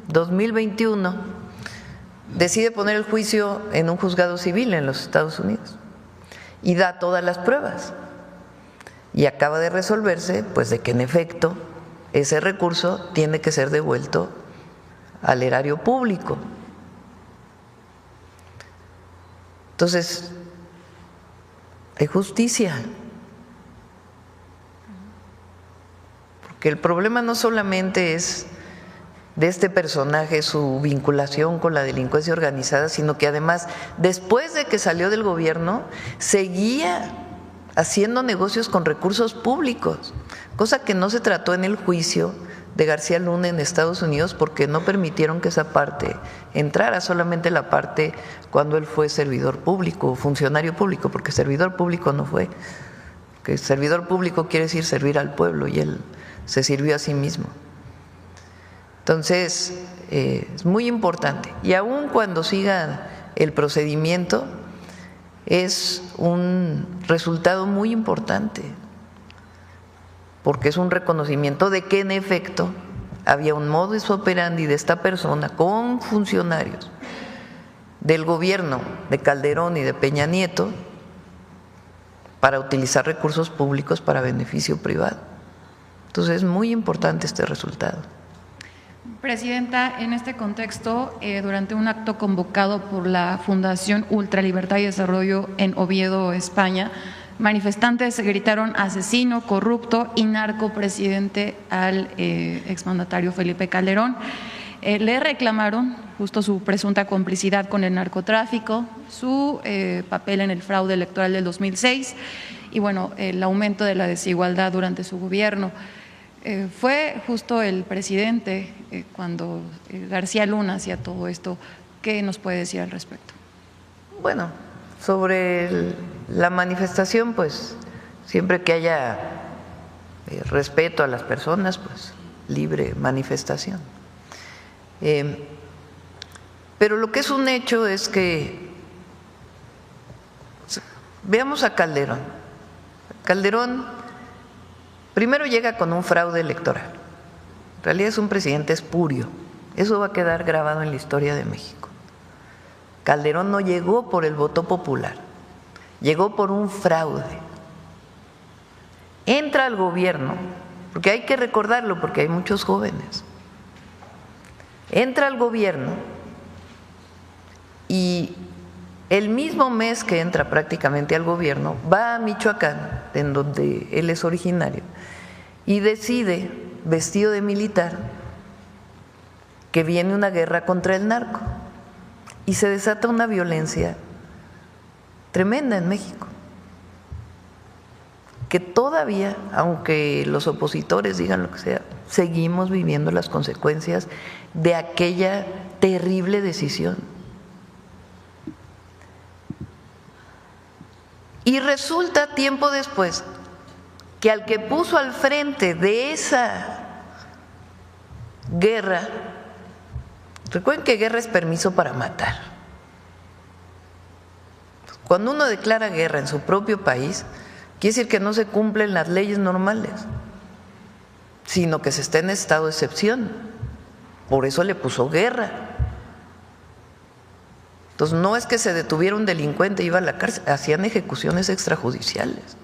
2021. Decide poner el juicio en un juzgado civil en los Estados Unidos y da todas las pruebas. Y acaba de resolverse, pues, de que en efecto ese recurso tiene que ser devuelto al erario público. Entonces, hay justicia. Porque el problema no solamente es de este personaje, su vinculación con la delincuencia organizada, sino que además, después de que salió del gobierno, seguía haciendo negocios con recursos públicos, cosa que no se trató en el juicio de García Luna en Estados Unidos porque no permitieron que esa parte entrara, solamente la parte cuando él fue servidor público o funcionario público, porque servidor público no fue, que servidor público quiere decir servir al pueblo y él se sirvió a sí mismo. Entonces, es muy importante. Y aun cuando siga el procedimiento, es un resultado muy importante, porque es un reconocimiento de que en efecto había un modus operandi de esta persona con funcionarios del gobierno de Calderón y de Peña Nieto para utilizar recursos públicos para beneficio privado. Entonces es muy importante este resultado. Presidenta, en este contexto, durante un acto convocado por la Fundación Ultra Libertad y Desarrollo en Oviedo, España, manifestantes gritaron asesino, corrupto y narcopresidente al exmandatario Felipe Calderón. Le reclamaron justo su presunta complicidad con el narcotráfico, su papel en el fraude electoral del 2006 y bueno, el aumento de la desigualdad durante su gobierno. Fue justo el presidente cuando García Luna hacía todo esto. ¿Qué nos puede decir al respecto? Bueno, sobre la manifestación, pues siempre que haya respeto a las personas, pues libre manifestación. Pero lo que es un hecho es que veamos a Calderón. Calderón primero llega con un fraude electoral. En realidad es un presidente espurio. Eso va a quedar grabado en la historia de México. Calderón no llegó por el voto popular, llegó por un fraude. Entra al gobierno, porque hay que recordarlo, porque hay muchos jóvenes. Entra al gobierno y el mismo mes que entra prácticamente al gobierno, va a Michoacán, en donde él es originario, y decide, vestido de militar, que viene una guerra contra el narco. Y se desata una violencia tremenda en México, que todavía, aunque los opositores digan lo que sea, seguimos viviendo las consecuencias de aquella terrible decisión. Y resulta tiempo después que al que puso al frente de esa guerra, recuerden que guerra es permiso para matar. Cuando uno declara guerra en su propio país, quiere decir que no se cumplen las leyes normales, sino que se está en estado de excepción. Por eso le puso guerra. Entonces no es que se detuviera un delincuente y iba a la cárcel, hacían ejecuciones extrajudiciales,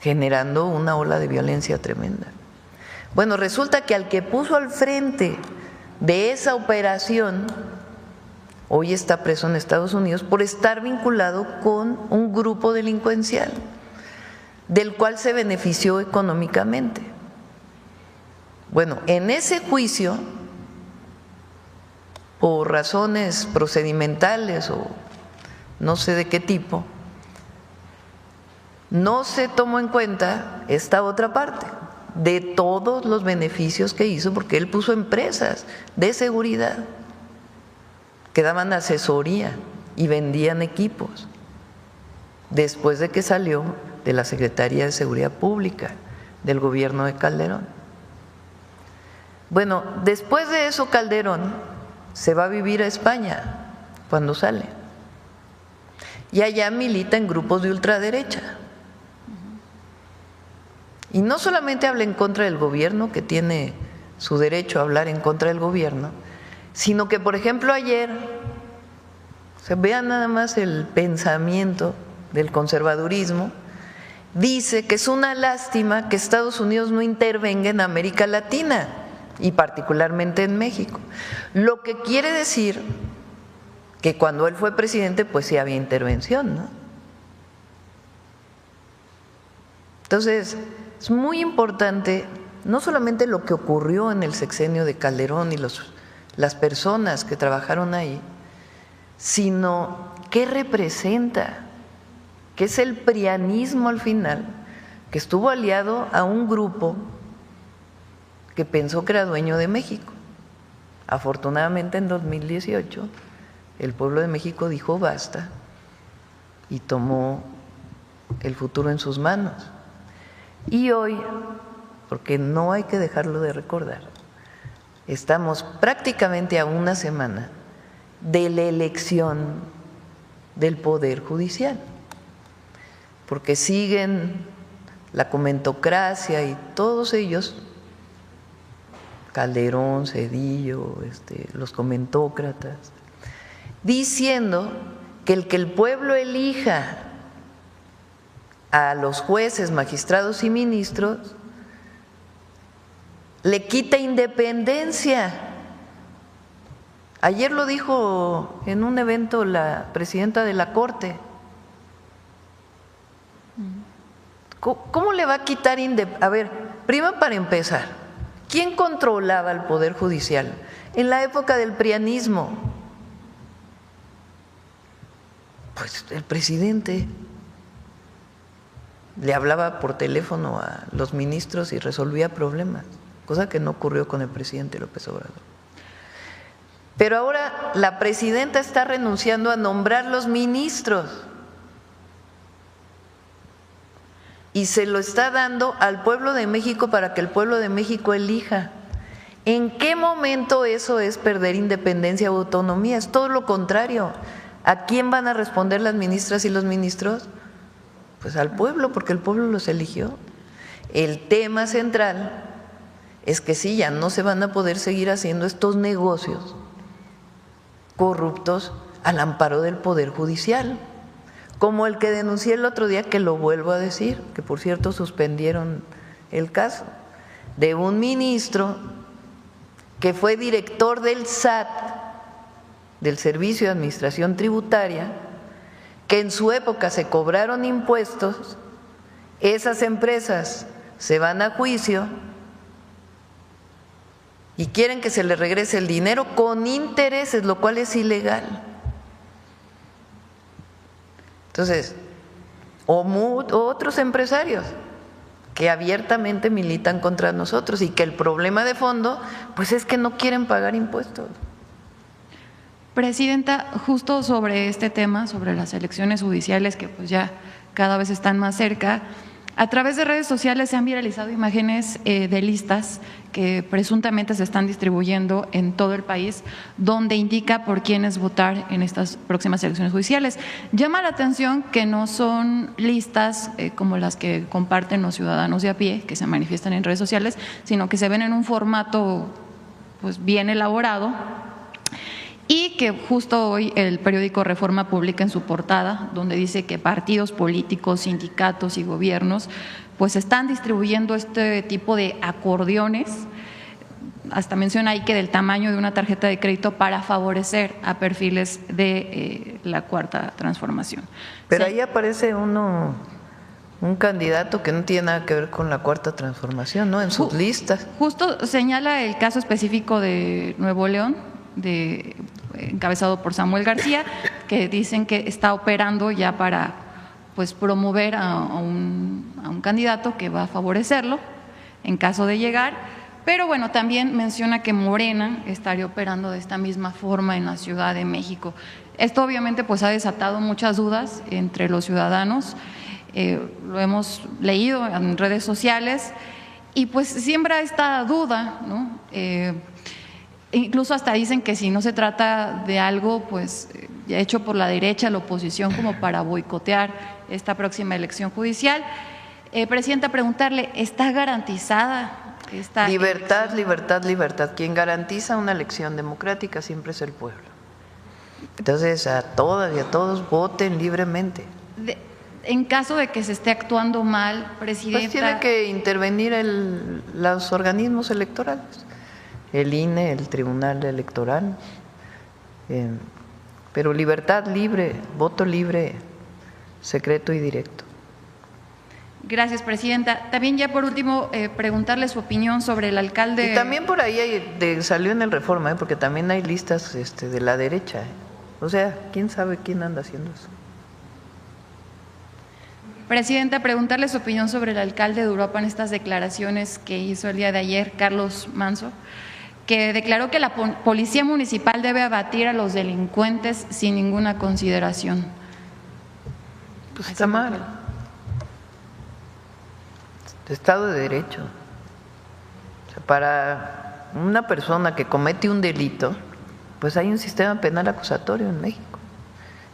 generando una ola de violencia tremenda. Bueno, resulta que al que puso al frente de esa operación, hoy está preso en Estados Unidos por estar vinculado con un grupo delincuencial, del cual se benefició económicamente. Bueno, en ese juicio, por razones procedimentales o no sé de qué tipo, no se tomó en cuenta esta otra parte de todos los beneficios que hizo, porque él puso empresas de seguridad que daban asesoría y vendían equipos después de que salió de la Secretaría de Seguridad Pública del gobierno de Calderón. Bueno, después de eso Calderón se va a vivir a España cuando sale y allá milita en grupos de ultraderecha. Y no solamente habla en contra del gobierno, que tiene su derecho a hablar en contra del gobierno, sino que, por ejemplo, ayer, vean nada más el pensamiento del conservadurismo, dice que es una lástima que Estados Unidos no intervenga en América Latina y particularmente en México. Lo que quiere decir que cuando él fue presidente, pues sí había intervención, ¿no? Entonces, es muy importante no solamente lo que ocurrió en el sexenio de Calderón y las personas que trabajaron ahí, sino qué representa, que es el prianismo al final, que estuvo aliado a un grupo que pensó que era dueño de México. Afortunadamente en 2018 el pueblo de México dijo basta y tomó el futuro en sus manos. Y hoy, porque no hay que dejarlo de recordar, estamos prácticamente a una semana de la elección del Poder Judicial, porque siguen la comentocracia y todos ellos, Calderón, Zedillo, los comentócratas, diciendo que el pueblo elija a los jueces, magistrados y ministros le quita independencia. Ayer lo dijo en un evento la presidenta de la Corte. ¿Cómo le va a quitar independencia? A ver, primero para empezar, ¿quién controlaba el Poder Judicial? En la época del prianismo, pues el presidente le hablaba por teléfono a los ministros y resolvía problemas, cosa que no ocurrió con el presidente López Obrador. Pero ahora la presidenta está renunciando a nombrar los ministros y se lo está dando al pueblo de México para que el pueblo de México elija. ¿En qué momento eso es perder independencia o autonomía? Es todo lo contrario. ¿A quién van a responder las ministras y los ministros? Pues al pueblo, porque el pueblo los eligió. El tema central es que sí, ya no se van a poder seguir haciendo estos negocios corruptos al amparo del Poder Judicial, como el que denuncié el otro día, que lo vuelvo a decir, que por cierto suspendieron el caso, de un ministro que fue director del SAT, del Servicio de Administración Tributaria, que en su época se cobraron impuestos, esas empresas se van a juicio y quieren que se les regrese el dinero con intereses, lo cual es ilegal. Entonces, o otros empresarios que abiertamente militan contra nosotros y que el problema de fondo pues es que no quieren pagar impuestos. Presidenta, justo sobre este tema, sobre las elecciones judiciales que pues ya cada vez están más cerca, a través de redes sociales se han viralizado imágenes de listas que presuntamente se están distribuyendo en todo el país, donde indica por quiénes votar en estas próximas elecciones judiciales. Llama la atención que no son listas como las que comparten los ciudadanos de a pie, que se manifiestan en redes sociales, sino que se ven en un formato pues bien elaborado. Y que justo hoy el periódico Reforma publica en su portada, donde dice que partidos políticos, sindicatos y gobiernos pues están distribuyendo este tipo de acordeones, hasta menciona ahí que del tamaño de una tarjeta de crédito, para favorecer a perfiles de la Cuarta Transformación. Pero sí, ahí aparece un candidato que no tiene nada que ver con la Cuarta Transformación, ¿no? En sus listas. Justo señala el caso específico de Nuevo León, encabezado por Samuel García, que dicen que está operando ya para pues promover a un candidato que va a favorecerlo en caso de llegar, pero bueno, también menciona que Morena estaría operando de esta misma forma en la Ciudad de México. Esto obviamente pues ha desatado muchas dudas entre los ciudadanos, lo hemos leído en redes sociales y pues siembra esta duda, ¿no? Incluso hasta dicen que si no se trata de algo pues hecho por la derecha, la oposición, como para boicotear esta próxima elección judicial. Presidenta, preguntarle, ¿está garantizada esta libertad, libertad, libertad? Quien garantiza una elección democrática siempre es el pueblo. Entonces, a todas y a todos voten libremente. En caso de que se esté actuando mal, presidenta… Pues tiene que intervenir los organismos electorales. El INE, el Tribunal Electoral, pero libertad libre, voto libre, secreto y directo. Gracias, presidenta. También ya por último, preguntarle su opinión sobre el alcalde… Y también por ahí salió en el Reforma, porque también hay listas de la derecha. O sea, ¿quién sabe quién anda haciendo eso? Presidenta, preguntarle su opinión sobre el alcalde de Europa en estas declaraciones que hizo el día de ayer, Carlos Manso, que declaró que la policía municipal debe abatir a los delincuentes sin ninguna consideración. Pues está mal. Estado de Derecho. O sea, para una persona que comete un delito, pues hay un sistema penal acusatorio en México.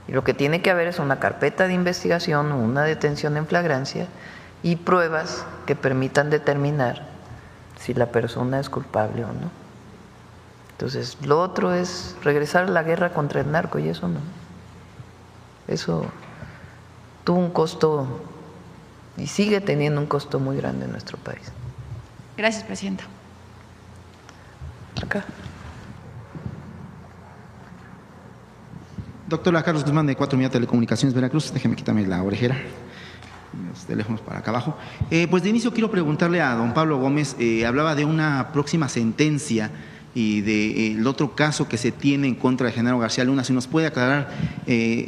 Y lo que tiene que haber es una carpeta de investigación, una detención en flagrancia y pruebas que permitan determinar si la persona es culpable o no. Entonces, lo otro es regresar a la guerra contra el narco y eso no. Eso tuvo un costo y sigue teniendo un costo muy grande en nuestro país. Gracias, Presidenta. Acá. Doctora Carlos Guzmán, de 4 Unidad Telecomunicaciones Veracruz. Déjeme quitarme la orejera, los teléfonos para acá abajo. Pues de inicio quiero preguntarle a don Pablo Gómez, hablaba de una próxima sentencia y del otro caso que se tiene en contra de Genaro García Luna. Si nos puede aclarar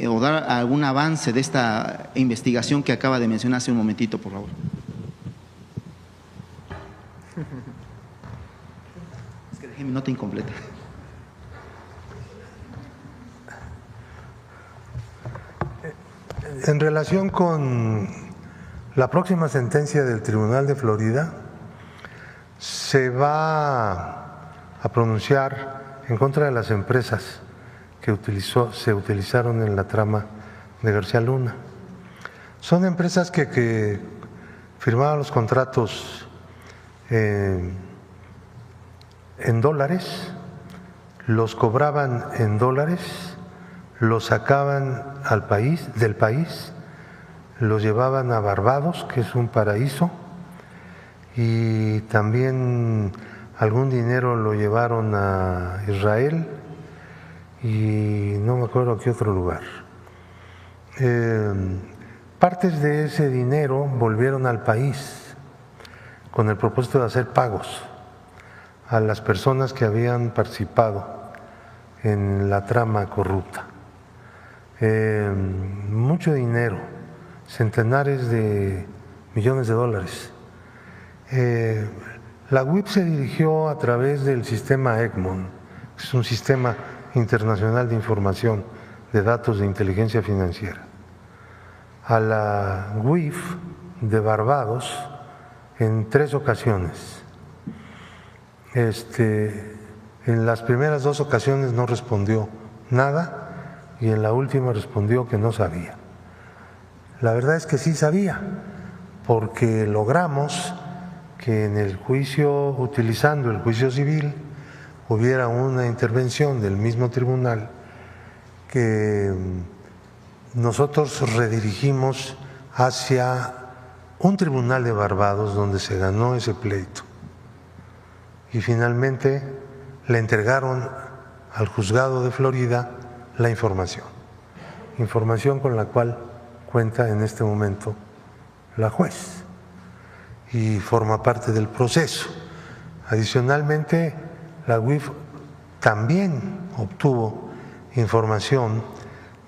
o dar algún avance de esta investigación que acaba de mencionar hace un momentito, por favor. Es que dejé mi nota incompleta. En relación con la próxima sentencia del Tribunal de Florida, se va a pronunciar en contra de las empresas que se utilizaron en la trama de García Luna. Son empresas que firmaban los contratos en dólares, los cobraban en dólares, los sacaban del país, los llevaban a Barbados, que es un paraíso, y también algún dinero lo llevaron a Israel y no me acuerdo a qué otro lugar. Partes de ese dinero volvieron al país con el propósito de hacer pagos a las personas que habían participado en la trama corrupta. Mucho dinero, centenares de millones de dólares. La UIF se dirigió a través del sistema ECMON, que es un sistema internacional de información de datos de inteligencia financiera, a la UIF de Barbados en 3 ocasiones. En las primeras 2 ocasiones no respondió nada y en la última respondió que no sabía. La verdad es que sí sabía, porque logramos que en el juicio, utilizando el juicio civil, hubiera una intervención del mismo tribunal que nosotros redirigimos hacia un tribunal de Barbados donde se ganó ese pleito. Y finalmente le entregaron al juzgado de Florida la información con la cual cuenta en este momento la juez y forma parte del proceso. Adicionalmente, la UIF también obtuvo información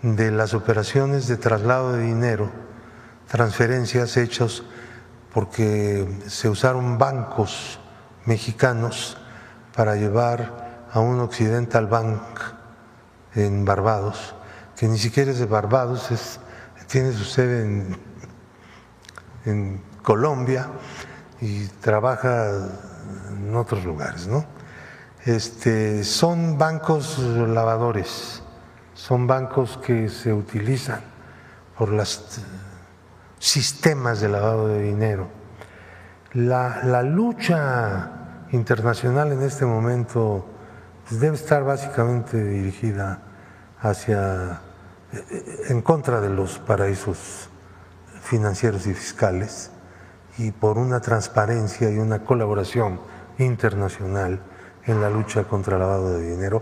de las operaciones de traslado de dinero, transferencias hechas porque se usaron bancos mexicanos para llevar a un Occidental Bank en Barbados, que ni siquiera es de Barbados, tiene su sede en Colombia y trabaja en otros lugares, ¿no? Son bancos lavadores, son bancos que se utilizan por los sistemas de lavado de dinero. La lucha internacional en este momento pues debe estar básicamente dirigida en contra de los paraísos financieros y fiscales y por una transparencia y una colaboración internacional en la lucha contra el lavado de dinero,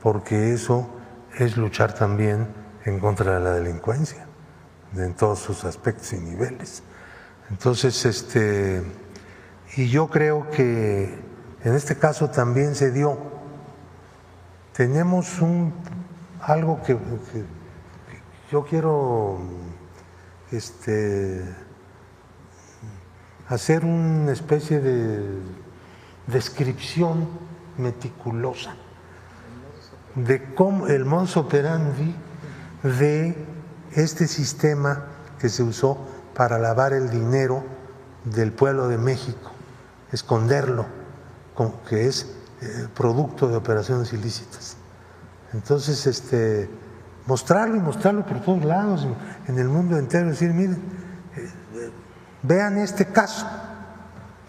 porque eso es luchar también en contra de la delincuencia en todos sus aspectos y niveles. Entonces, y yo creo que en este caso también se dio. Tenemos algo que yo quiero hacer una especie de descripción meticulosa de cómo el modus operandi de este sistema que se usó para lavar el dinero del pueblo de México, esconderlo, que es producto de operaciones ilícitas. Entonces, mostrarlo y mostrarlo por todos lados, en el mundo entero, decir, miren, vean este caso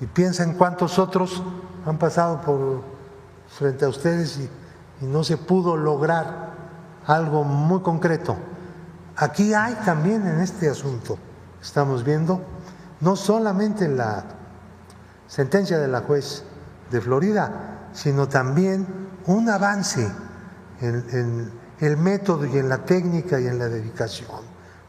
y piensen cuántos otros han pasado frente a ustedes y no se pudo lograr algo muy concreto. Aquí hay también en este asunto, estamos viendo, no solamente la sentencia de la juez de Florida, sino también un avance en el método y en la técnica y en la dedicación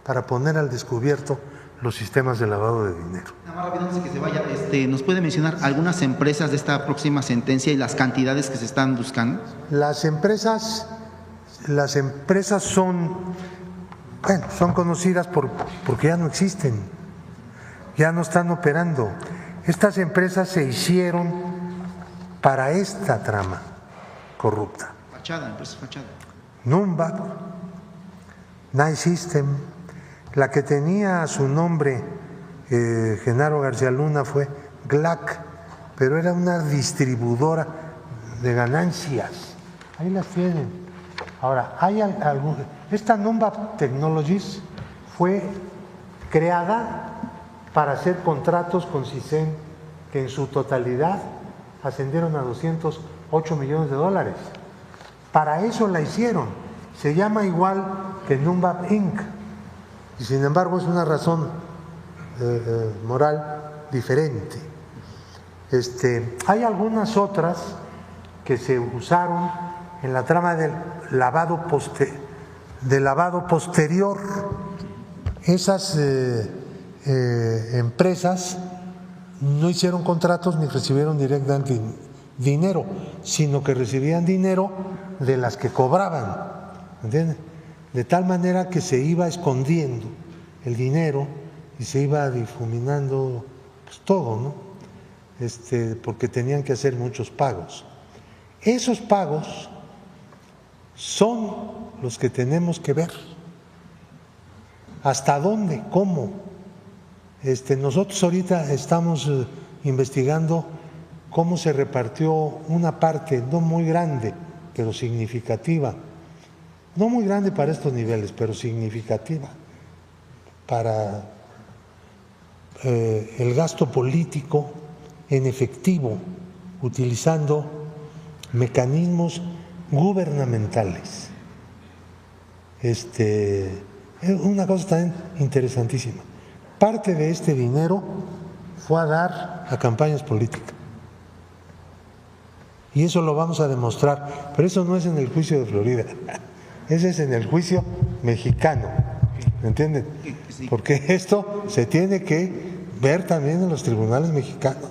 para poner al descubierto los sistemas de lavado de dinero. Nada más rápido antes de que se vaya, ¿nos puede mencionar algunas empresas de esta próxima sentencia y las cantidades que se están buscando? Las empresas son conocidas porque ya no existen, ya no están operando. Estas empresas se hicieron para esta trama corrupta. Empresas fachada. Numba, Night System, la que tenía su nombre Genaro García Luna fue GLAC, pero era una distribuidora de ganancias. Ahí las tienen. Ahora, esta Numba Technologies fue creada para hacer contratos con CISEN que en su totalidad ascendieron a $208 millones. Para eso la hicieron. Se llama igual que Numba Inc. Y sin embargo es una razón moral diferente. Hay algunas otras que se usaron en la trama del lavado posterior. Esas empresas no hicieron contratos ni recibieron directamente dinero, sino que recibían dinero de las que cobraban, ¿entiendes? De tal manera que se iba escondiendo el dinero y se iba difuminando todo, ¿no? Porque tenían que hacer muchos pagos. Esos pagos son los que tenemos que ver. ¿Hasta dónde? ¿Cómo? Nosotros ahorita estamos investigando cómo se repartió una parte, no muy grande, pero significativa, no muy grande para estos niveles, pero significativa, para el gasto político en efectivo, utilizando mecanismos gubernamentales. Una cosa también interesantísima. Parte de este dinero fue a dar a campañas políticas. Y eso lo vamos a demostrar, pero eso no es en el juicio de Florida, ese es en el juicio mexicano, ¿me entienden? Porque esto se tiene que ver también en los tribunales mexicanos.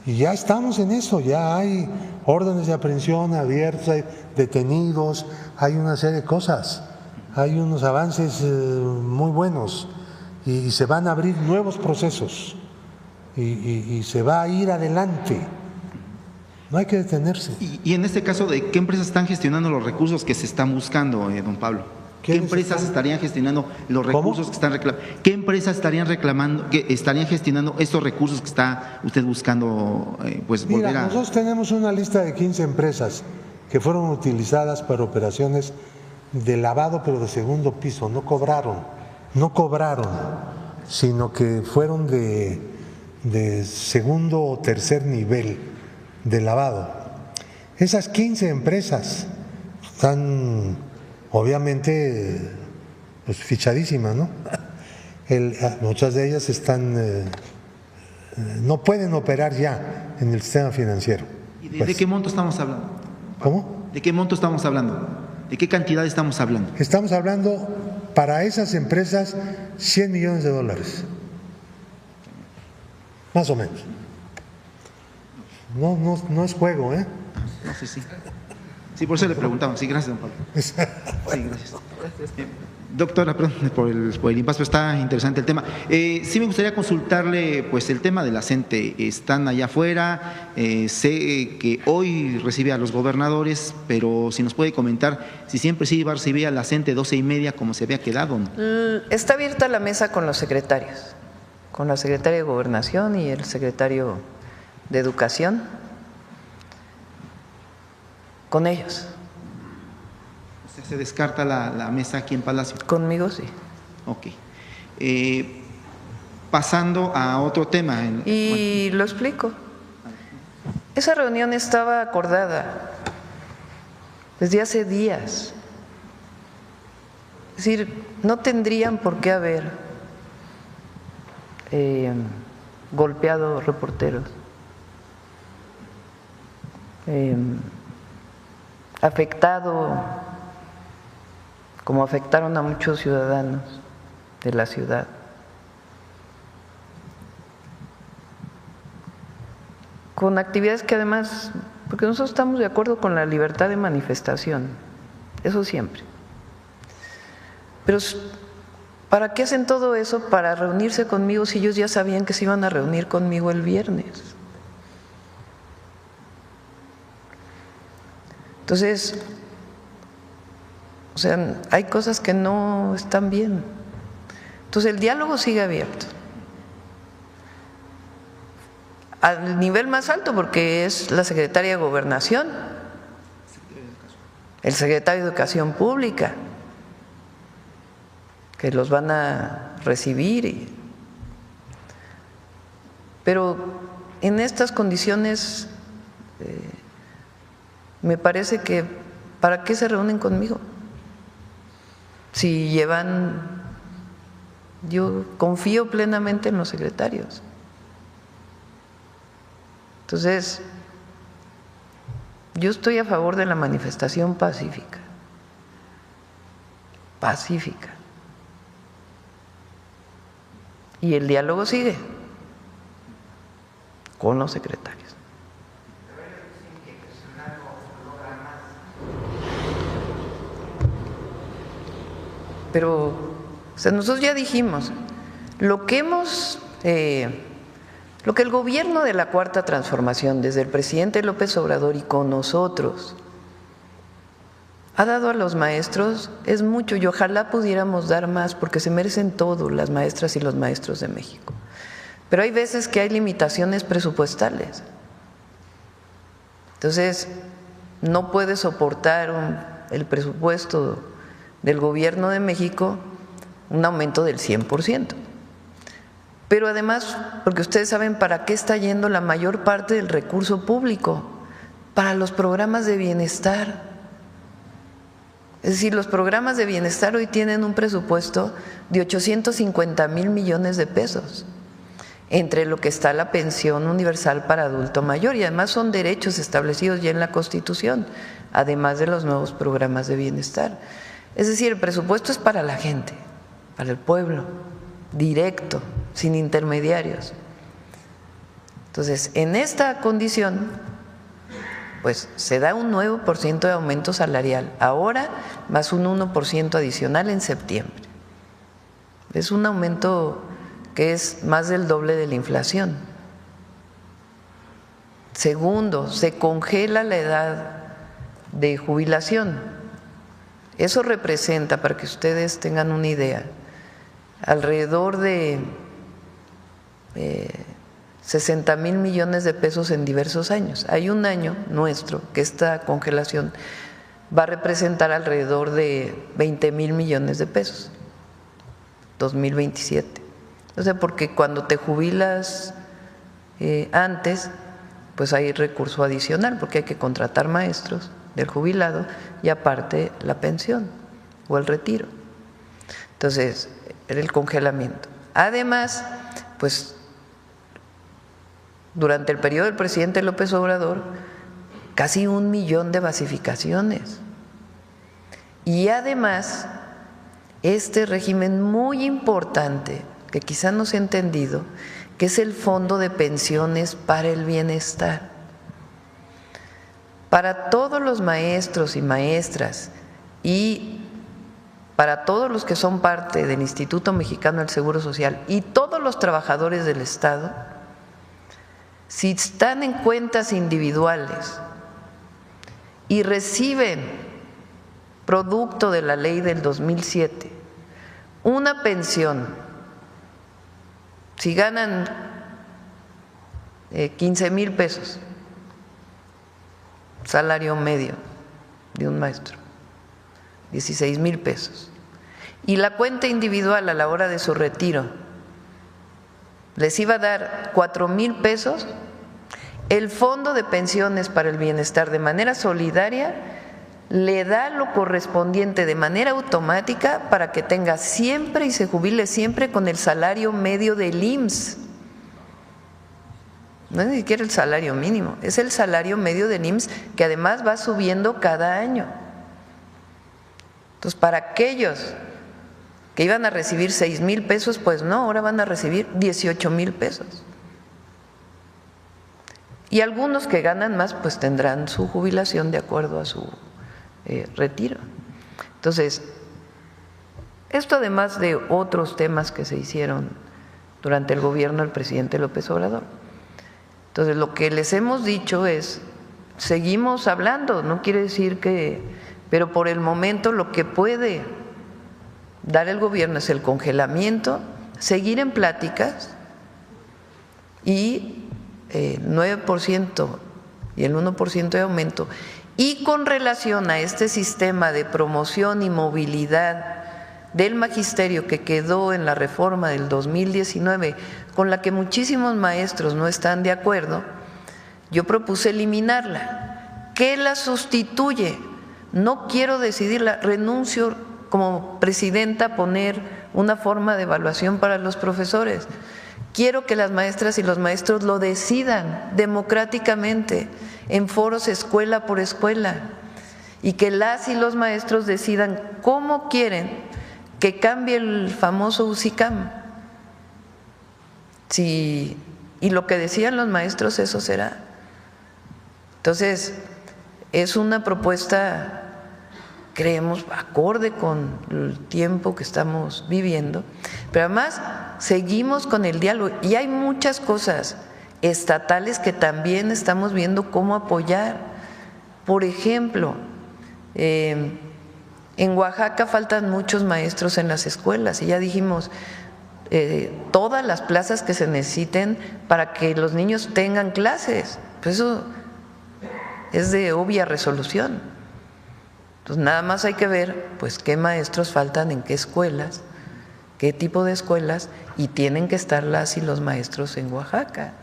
Y ya estamos en eso, ya hay órdenes de aprehensión abiertos, hay detenidos, hay una serie de cosas, hay unos avances muy buenos y se van a abrir nuevos procesos y se va a ir adelante. No hay que detenerse. Y en este caso, ¿de qué empresas están gestionando los recursos que se están buscando, don Pablo? ¿Qué empresas estarían gestionando los recursos que están reclamando? ¿Qué empresas estarían gestionando estos recursos que está usted buscando volver a...? Nosotros tenemos una lista de 15 empresas que fueron utilizadas para operaciones de lavado, pero de segundo piso. No cobraron, sino que fueron de segundo o tercer nivel de lavado. Esas 15 empresas están obviamente fichadísimas, ¿no? Muchas de ellas no pueden operar ya en el sistema financiero. ¿Y de qué monto estamos hablando? ¿Cómo? ¿De qué monto estamos hablando? ¿De qué cantidad estamos hablando? Estamos hablando para esas empresas $100 millones, más o menos. No es juego, ¿eh? No sé, sí. Sí, por eso le preguntaba. Sí, gracias, don Pablo. Sí, gracias. Doctora, perdón por el impasse, pero está interesante el tema. Sí me gustaría consultarle pues el tema de la CENTE. Están allá afuera, sé que hoy recibe a los gobernadores, pero si nos puede comentar si siempre sí va a recibir a la CENTE 12:30 como se había quedado, ¿no? Está abierta la mesa con los secretarios, con la secretaria de Gobernación y el secretario de Educación, con ellos. ¿Se descarta la mesa aquí en Palacio? Conmigo sí. Ok. Pasando a otro tema. Y lo explico. Esa reunión estaba acordada desde hace días. Es decir, no tendrían por qué haber golpeado reporteros, afectado como afectaron a muchos ciudadanos de la ciudad. Con actividades que además, porque nosotros estamos de acuerdo con la libertad de manifestación, eso siempre. Pero ¿para qué hacen todo eso? Para reunirse conmigo si ellos ya sabían que se iban a reunir conmigo el viernes. Entonces, o sea, hay cosas que no están bien. Entonces el diálogo sigue abierto. Al nivel más alto, porque es la secretaria de Gobernación, el secretario de Educación Pública, que los van a recibir. Pero en estas condiciones me parece que ¿para qué se reúnen conmigo? Si llevan, yo confío plenamente en los secretarios. Entonces, yo estoy a favor de la manifestación pacífica, pacífica. Y el diálogo sigue con los secretarios. Pero, o sea, nosotros ya dijimos, lo que el gobierno de la Cuarta Transformación, desde el presidente López Obrador y con nosotros, ha dado a los maestros es mucho, y ojalá pudiéramos dar más, porque se merecen todo, las maestras y los maestros de México. Pero hay veces que hay limitaciones presupuestales. Entonces, no puede soportar el presupuesto del gobierno de México un aumento del 100%. Pero además, porque ustedes saben para qué está yendo la mayor parte del recurso público, para los programas de bienestar. Es decir, los programas de bienestar hoy tienen un presupuesto de 850,000 millones de pesos, entre lo que está la pensión universal para adulto mayor, y además son derechos establecidos ya en la Constitución, además de los nuevos programas de bienestar. Es decir, el presupuesto es para la gente, para el pueblo, directo, sin intermediarios. Entonces, en esta condición, pues se da un 9% de aumento salarial, ahora más un 1% adicional en septiembre. Es un aumento que es más del doble de la inflación. Segundo, se congela la edad de jubilación. Eso representa, para que ustedes tengan una idea, alrededor de 60,000 millones de pesos en diversos años. Hay un año nuestro que esta congelación va a representar alrededor de 20,000 millones de pesos, 2027. O sea, porque cuando te jubilas antes, pues hay recurso adicional, porque hay que contratar maestros del jubilado y aparte la pensión o el retiro. Entonces, era el congelamiento. Además, pues durante el periodo del presidente López Obrador, casi 1 millón de basificaciones. Y además, este régimen muy importante, que quizá no se ha entendido, que es el Fondo de Pensiones para el Bienestar. para todos los maestros y maestras y para todos los que son parte del Instituto Mexicano del Seguro Social y todos los trabajadores del Estado, si están en cuentas individuales y reciben, producto de la ley del 2007, una pensión, si ganan 15,000 pesos, salario medio de un maestro, 16,000 pesos, y la cuenta individual a la hora de su retiro les iba a dar 4,000 pesos, el Fondo de Pensiones para el Bienestar de manera solidaria le da lo correspondiente de manera automática para que tenga siempre y se jubile siempre con el salario medio del IMSS. No es ni siquiera el salario mínimo, es el salario medio del IMSS, que además va subiendo cada año. Entonces, para aquellos que iban a recibir 6,000 pesos, pues no, ahora van a recibir 18,000 pesos. Y algunos que ganan más, pues tendrán su jubilación de acuerdo a su retiro. Entonces, esto además de otros temas que se hicieron durante el gobierno del presidente López Obrador. Entonces, lo que les hemos dicho es, seguimos hablando, no quiere decir que, pero por el momento lo que puede dar el gobierno es el congelamiento, seguir en pláticas y 9% y el 1% de aumento. Y con relación a este sistema de promoción y movilidad del magisterio que quedó en la reforma del 2019, con la que muchísimos maestros no están de acuerdo, yo propuse eliminarla. ¿Qué la sustituye? No quiero decidirla, renuncio como presidenta a poner una forma de evaluación para los profesores. Quiero que las maestras y los maestros lo decidan democráticamente en foros escuela por escuela y que las y los maestros decidan cómo quieren que cambie el famoso UCICAM. Sí, y lo que decían los maestros, eso será. Entonces, es una propuesta, creemos, acorde con el tiempo que estamos viviendo, pero además seguimos con el diálogo y hay muchas cosas estatales que también estamos viendo cómo apoyar. Por ejemplo, en Oaxaca faltan muchos maestros en las escuelas y ya dijimos todas las plazas que se necesiten para que los niños tengan clases. Pues eso es de obvia resolución. Entonces nada más hay que ver pues qué maestros faltan en qué escuelas, qué tipo de escuelas, y tienen que estar las y los maestros en Oaxaca.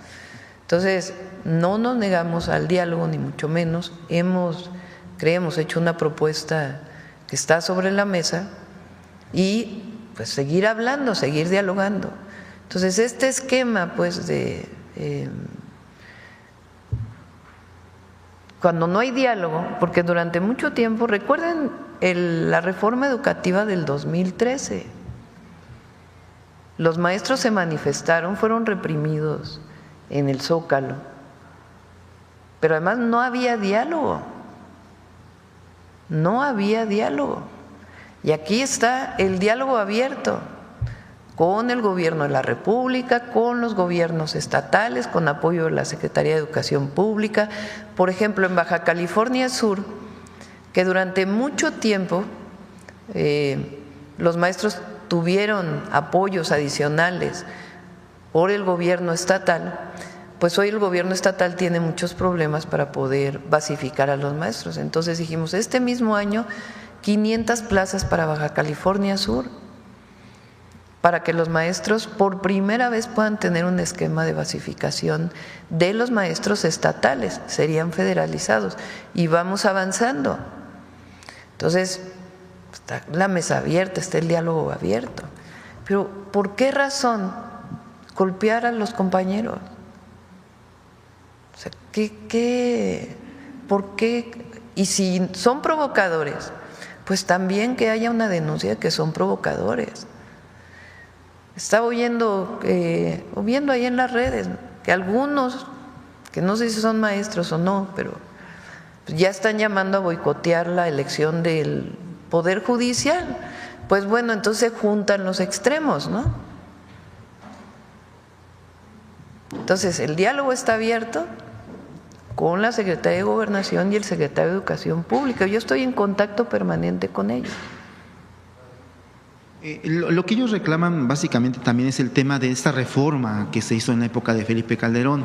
Entonces no nos negamos al diálogo ni mucho menos, hemos hecho una propuesta que está sobre la mesa y pues seguir hablando, seguir dialogando. Entonces este esquema pues de cuando no hay diálogo, porque durante mucho tiempo, recuerden la reforma educativa del 2013, los maestros se manifestaron, fueron reprimidos en el Zócalo, pero además no había diálogo, no había diálogo. Y aquí está el diálogo abierto con el gobierno de la República, con los gobiernos estatales, con apoyo de la Secretaría de Educación Pública. Por ejemplo, en Baja California Sur, que durante mucho tiempo los maestros tuvieron apoyos adicionales por el gobierno estatal, pues hoy el gobierno estatal tiene muchos problemas para poder basificar a los maestros. Entonces dijimos, este mismo año, 500 plazas para Baja California Sur, para que los maestros por primera vez puedan tener un esquema de basificación de los maestros estatales, serían federalizados, y vamos avanzando. Entonces, está la mesa abierta, está el diálogo abierto, pero ¿por qué razón golpear a los compañeros? O sea, ¿por qué? Y si son provocadores, pues también que haya una denuncia de que son provocadores. Estaba viendo ahí en las redes que algunos, que no sé si son maestros o no, pero ya están llamando a boicotear la elección del Poder Judicial. Pues bueno, entonces se juntan los extremos, ¿no? Entonces, el diálogo está abierto con la Secretaría de Gobernación y el Secretario de Educación Pública. Yo estoy en contacto permanente con ellos. Lo que ellos reclaman básicamente también es el tema de esta reforma que se hizo en la época de Felipe Calderón.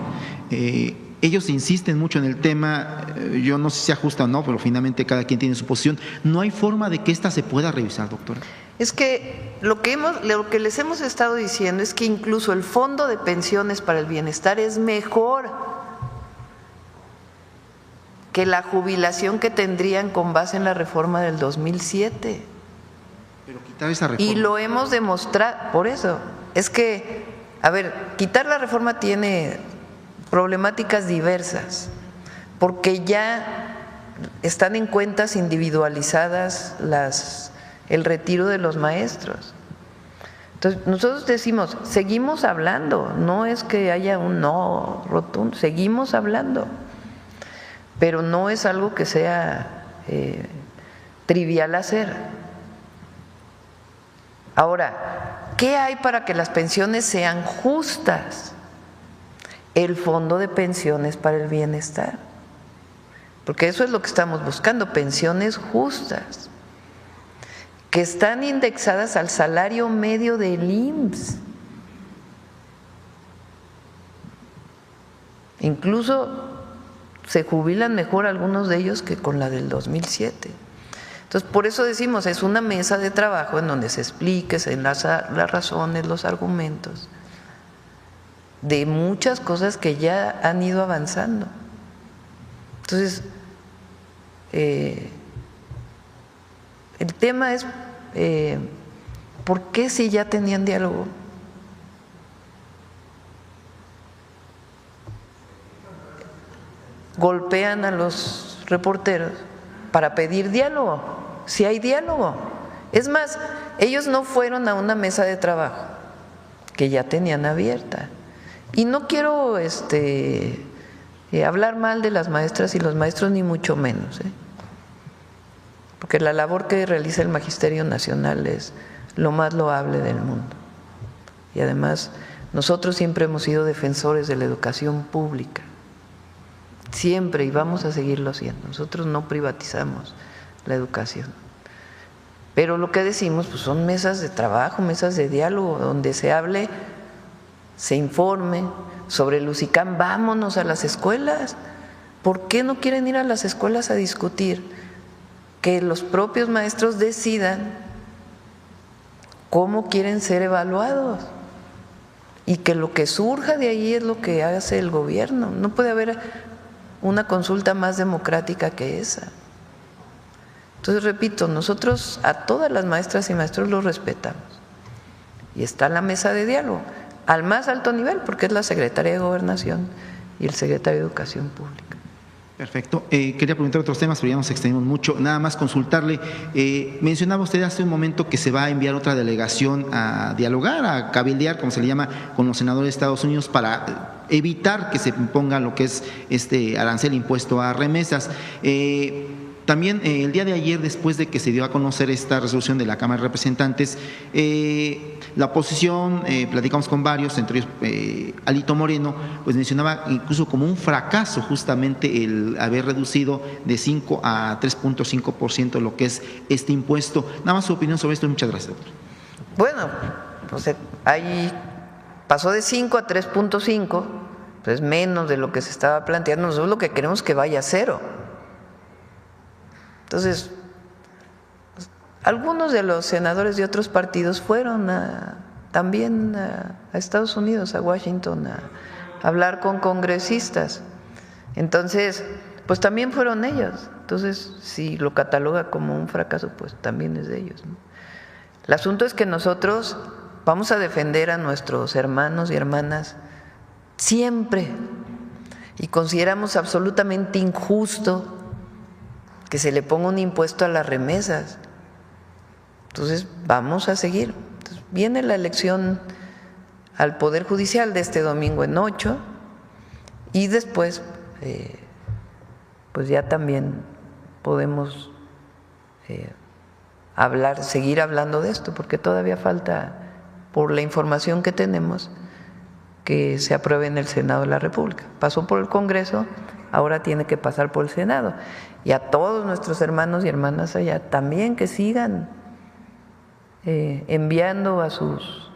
Ellos insisten mucho en el tema, yo no sé si sea justa o no, pero finalmente cada quien tiene su posición. ¿No hay forma de que esta se pueda revisar, doctora? Es que lo que les hemos estado diciendo es que incluso el Fondo de Pensiones para el Bienestar es mejor que la jubilación que tendrían con base en la reforma del 2007. Pero quitar esa reforma. Y lo hemos demostrado, por eso. Es que, a ver, quitar la reforma tiene problemáticas diversas, porque ya están en cuentas individualizadas el retiro de los maestros. Entonces, nosotros decimos, seguimos hablando, no es que haya un no rotundo, seguimos hablando, pero no es algo que sea trivial hacer. Ahora, ¿qué hay para que las pensiones sean justas? El Fondo de Pensiones para el Bienestar, porque eso es lo que estamos buscando, pensiones justas, que están indexadas al salario medio del IMSS. Incluso se jubilan mejor algunos de ellos que con la del 2007. Entonces, por eso decimos, es una mesa de trabajo en donde se explique, se enlaza las razones, los argumentos de muchas cosas que ya han ido avanzando. Entonces, el tema es, ¿por qué si ya tenían diálogo? Golpean a los reporteros para pedir diálogo, si hay diálogo. Es más, ellos no fueron a una mesa de trabajo que ya tenían abierta. Y no quiero hablar mal de las maestras y los maestros, ni mucho menos, porque la labor que realiza el Magisterio Nacional es lo más loable del mundo. Y además, nosotros siempre hemos sido defensores de la educación pública, siempre, y vamos a seguirlo siendo. Nosotros no privatizamos la educación. Pero lo que decimos pues son mesas de trabajo, mesas de diálogo, donde se hable, se informe sobre el UCICAM. Vámonos a las escuelas. ¿Por qué no quieren ir a las escuelas a discutir? Que los propios maestros decidan cómo quieren ser evaluados y que lo que surja de ahí es lo que hace el gobierno. No puede haber una consulta más democrática que esa. Entonces, repito, nosotros a todas las maestras y maestros los respetamos y está la mesa de diálogo al más alto nivel, porque es la Secretaría de Gobernación y el Secretario de Educación Pública. Perfecto. Quería preguntar otros temas, pero ya nos extendimos mucho. Nada más consultarle. Mencionaba usted hace un momento que se va a enviar otra delegación a dialogar, a cabildear, como se le llama, con los senadores de Estados Unidos para evitar que se imponga lo que es este arancel impuesto a remesas. También el día de ayer, después de que se dio a conocer esta resolución de la Cámara de Representantes, la oposición, platicamos con varios, entre ellos Alito Moreno, pues mencionaba incluso como un fracaso justamente el haber reducido de 5 a 3.5% lo que es este impuesto. Nada más su opinión sobre esto y muchas gracias, doctor. Bueno, pues ahí pasó de 5 a 3.5, pues menos de lo que se estaba planteando. Nosotros lo que queremos es que vaya a 0. Entonces, algunos de los senadores de otros partidos fueron también a Estados Unidos, a Washington, a hablar con congresistas. Entonces, pues también fueron ellos. Entonces, si lo cataloga como un fracaso, pues también es de ellos, ¿no? El asunto es que nosotros vamos a defender a nuestros hermanos y hermanas siempre, y consideramos absolutamente injusto que se le ponga un impuesto a las remesas. Entonces vamos a seguir. Entonces, viene la elección al Poder Judicial de este domingo en 8 y después pues pues ya también podemos seguir hablando de esto, porque todavía falta, por la información que tenemos, que se apruebe en el Senado de la República. Pasó por el Congreso, ahora tiene que pasar por el Senado. Y a todos nuestros hermanos y hermanas allá también que sigan enviando a sus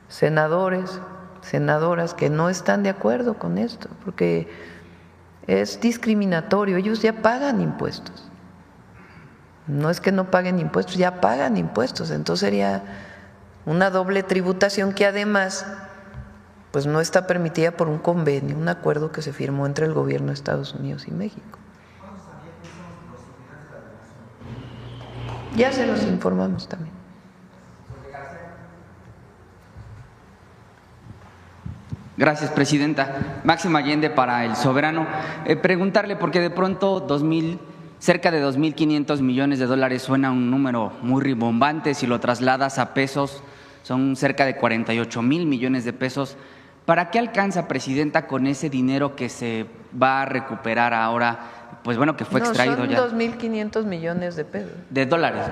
senadores, senadoras que no están de acuerdo con esto, porque es discriminatorio. Ellos ya pagan impuestos. No es que no paguen impuestos, ya pagan impuestos. Entonces sería una doble tributación que además pues no está permitida por un convenio, un acuerdo que se firmó entre el gobierno de Estados Unidos y México. Ya se los informamos también. Gracias, presidenta. Máximo Allende para El Soberano. Preguntarle, porque de pronto cerca de 2.500 millones de dólares suena un número muy rimbombante. Si lo trasladas a pesos, son cerca de 48,000 millones de pesos. ¿Para qué alcanza, presidenta, con ese dinero que se va a recuperar ahora? Pues bueno, que fue extraído son ya. 2.500 millones de pesos. De dólares.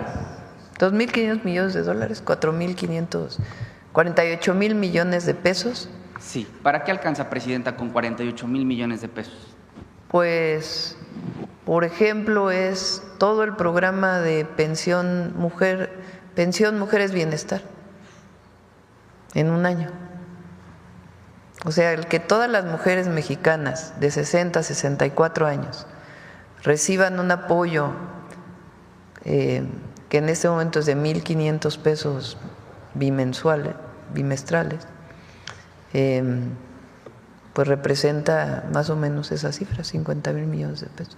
2.500 millones de dólares, 48,000 millones de pesos. Sí. ¿Para qué alcanza, presidenta, con 48,000 millones de pesos? Pues, por ejemplo, es todo el programa de pensión Mujeres Bienestar en un año. O sea, el que todas las mujeres mexicanas de 60 a 64 años reciban un apoyo que en este momento es de 1.500 pesos bimestrales, pues representa más o menos esa cifra, 50,000 millones de pesos.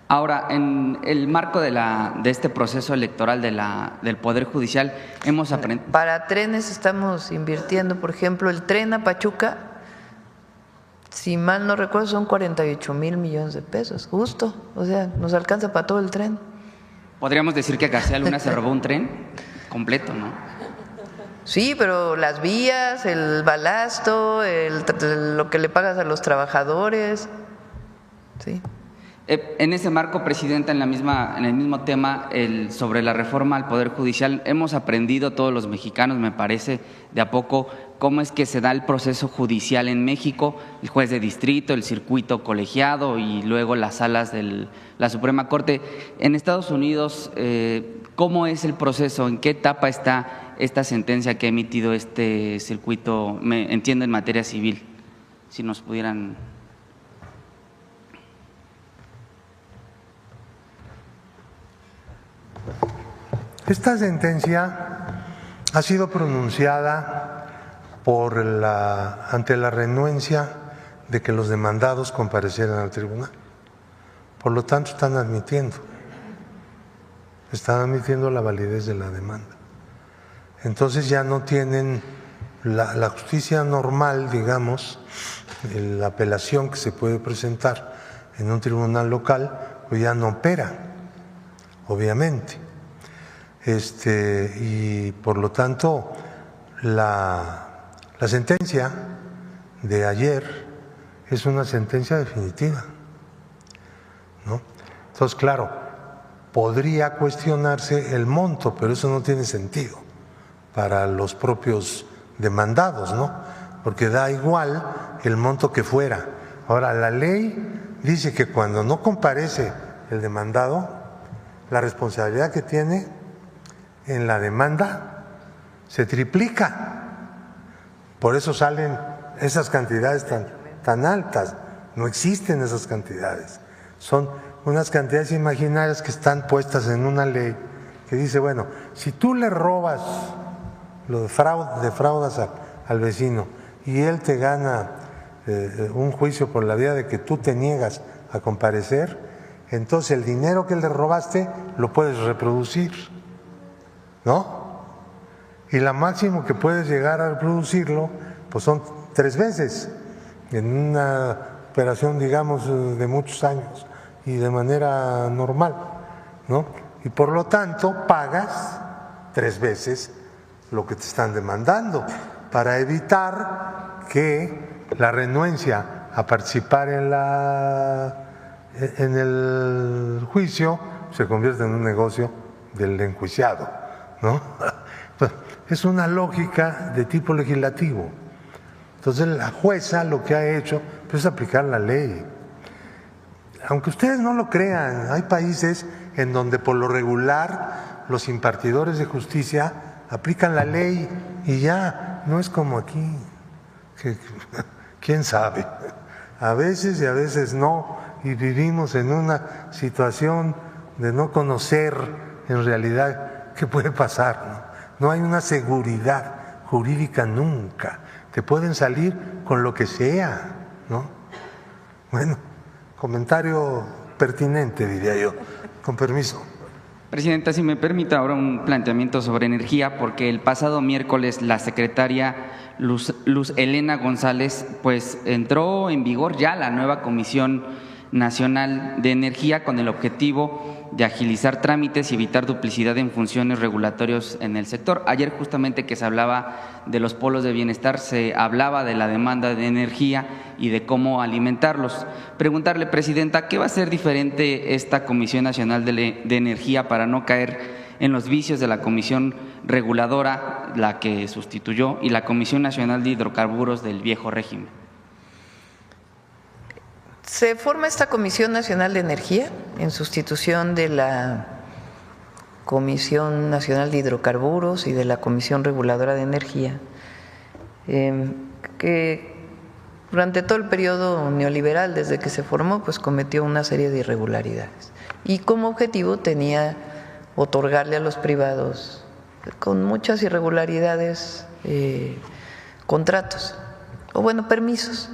Ahora, en el marco de este proceso electoral del Poder Judicial, hemos aprendido… Para trenes estamos invirtiendo, por ejemplo, el tren a Pachuca, si mal no recuerdo, son 48,000 millones de pesos, justo, o sea, nos alcanza para todo el tren. Podríamos decir que García Luna se robó un tren completo, ¿no? Sí, pero las vías, el balasto, lo que le pagas a los trabajadores, sí. En ese marco, presidenta, en el mismo tema, sobre la reforma al Poder Judicial, hemos aprendido todos los mexicanos, me parece, de a poco, cómo es que se da el proceso judicial en México, el juez de distrito, el circuito colegiado y luego las salas de la Suprema Corte. En Estados Unidos, ¿cómo es el proceso? ¿En qué etapa está esta sentencia que ha emitido este circuito, entiendo, en materia civil? Si nos pudieran… Esta sentencia ha sido pronunciada ante la renuencia de que los demandados comparecieran al tribunal. Por lo tanto, están admitiendo la validez de la demanda. Entonces ya no tienen la justicia normal, digamos, la apelación que se puede presentar en un tribunal local, pues ya no opera, obviamente. Y por lo tanto la sentencia de ayer es una sentencia definitiva, ¿no? Entonces, claro, podría cuestionarse el monto, pero eso no tiene sentido para los propios demandados, ¿no? Porque da igual el monto que fuera. Ahora, la ley dice que cuando no comparece el demandado, la responsabilidad que tiene en la demanda se triplica. Por eso salen esas cantidades tan altas. No existen esas cantidades. Son unas cantidades imaginarias que están puestas en una ley que dice, bueno, si tú le robas, defraudas al vecino y él te gana un juicio por la vía de que tú te niegas a comparecer, entonces el dinero que le robaste lo puedes reproducir, ¿no? Y la máximo que puedes llegar a reproducirlo, pues son 3 veces en una operación, digamos, de muchos años y de manera normal, ¿no? Y por lo tanto pagas 3 veces lo que te están demandando para evitar que la renuencia a participar en En el juicio se convierte en un negocio del enjuiciado, ¿no? Es una lógica de tipo legislativo. Entonces la jueza lo que ha hecho es aplicar la ley. Aunque ustedes no lo crean, hay países en donde por lo regular los impartidores de justicia aplican la ley y ya, no es como aquí, que quién sabe, a veces y a veces no, y vivimos en una situación de no conocer en realidad qué puede pasar, ¿no? No hay una seguridad jurídica nunca, te pueden salir con lo que sea, ¿no? Bueno, comentario pertinente, diría yo, con permiso. Presidenta, si me permite ahora un planteamiento sobre energía, porque el pasado miércoles la secretaria Luz Helena González pues entró en vigor ya la nueva Comisión Nacional de Energía con el objetivo de agilizar trámites y evitar duplicidad en funciones regulatorias en el sector. Ayer justamente que se hablaba de los polos de bienestar, se hablaba de la demanda de energía y de cómo alimentarlos. Preguntarle, Presidenta, ¿qué va a ser diferente esta Comisión Nacional de Energía para no caer en los vicios de la Comisión Reguladora, la que sustituyó, y la Comisión Nacional de Hidrocarburos del viejo régimen? Se forma esta Comisión Nacional de Energía en sustitución de la Comisión Nacional de Hidrocarburos y de la Comisión Reguladora de Energía, que durante todo el periodo neoliberal, desde que se formó, pues cometió una serie de irregularidades y como objetivo tenía otorgarle a los privados con muchas irregularidades contratos, o bueno, permisos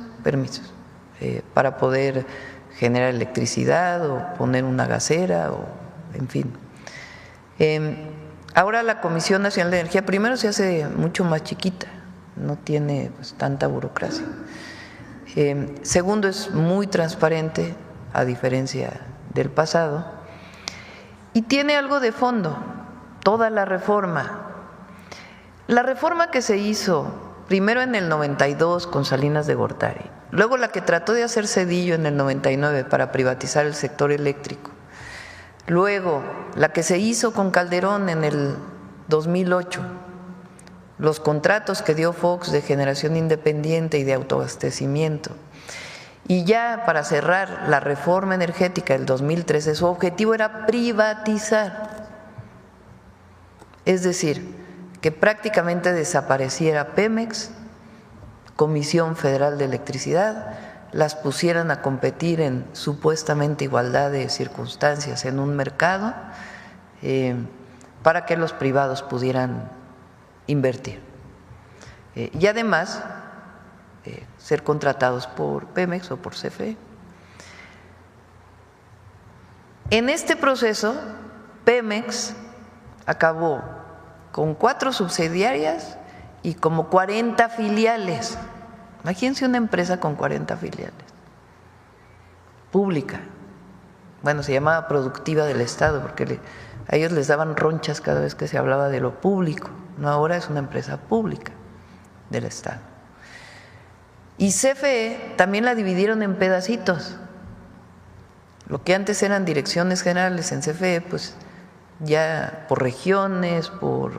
para poder generar electricidad o poner una gasera o en fin. Ahora la Comisión Nacional de Energía primero se hace mucho más chiquita, no tiene pues tanta burocracia. Segundo, es muy transparente a diferencia del pasado y tiene algo de fondo, toda la reforma. La reforma que se hizo primero en el 92 con Salinas de Gortari, luego la que trató de hacer Zedillo en el 99 para privatizar el sector eléctrico, luego la que se hizo con Calderón en el 2008, los contratos que dio Fox de generación independiente y de autoabastecimiento, y ya para cerrar la reforma energética del 2013, su objetivo era privatizar, es decir, que prácticamente desapareciera Pemex, Comisión Federal de Electricidad, las pusieran a competir en supuestamente igualdad de circunstancias en un mercado para que los privados pudieran invertir y además ser contratados por Pemex o por CFE. En este proceso, Pemex acabó con 4 subsidiarias y como 40 filiales. Imagínense una empresa con 40 filiales, pública. Bueno, se llamaba Productiva del Estado porque a ellos les daban ronchas cada vez que se hablaba de lo público. No, ahora es una empresa pública del Estado. Y CFE también la dividieron en pedacitos. Lo que antes eran direcciones generales en CFE, pues ya por regiones, por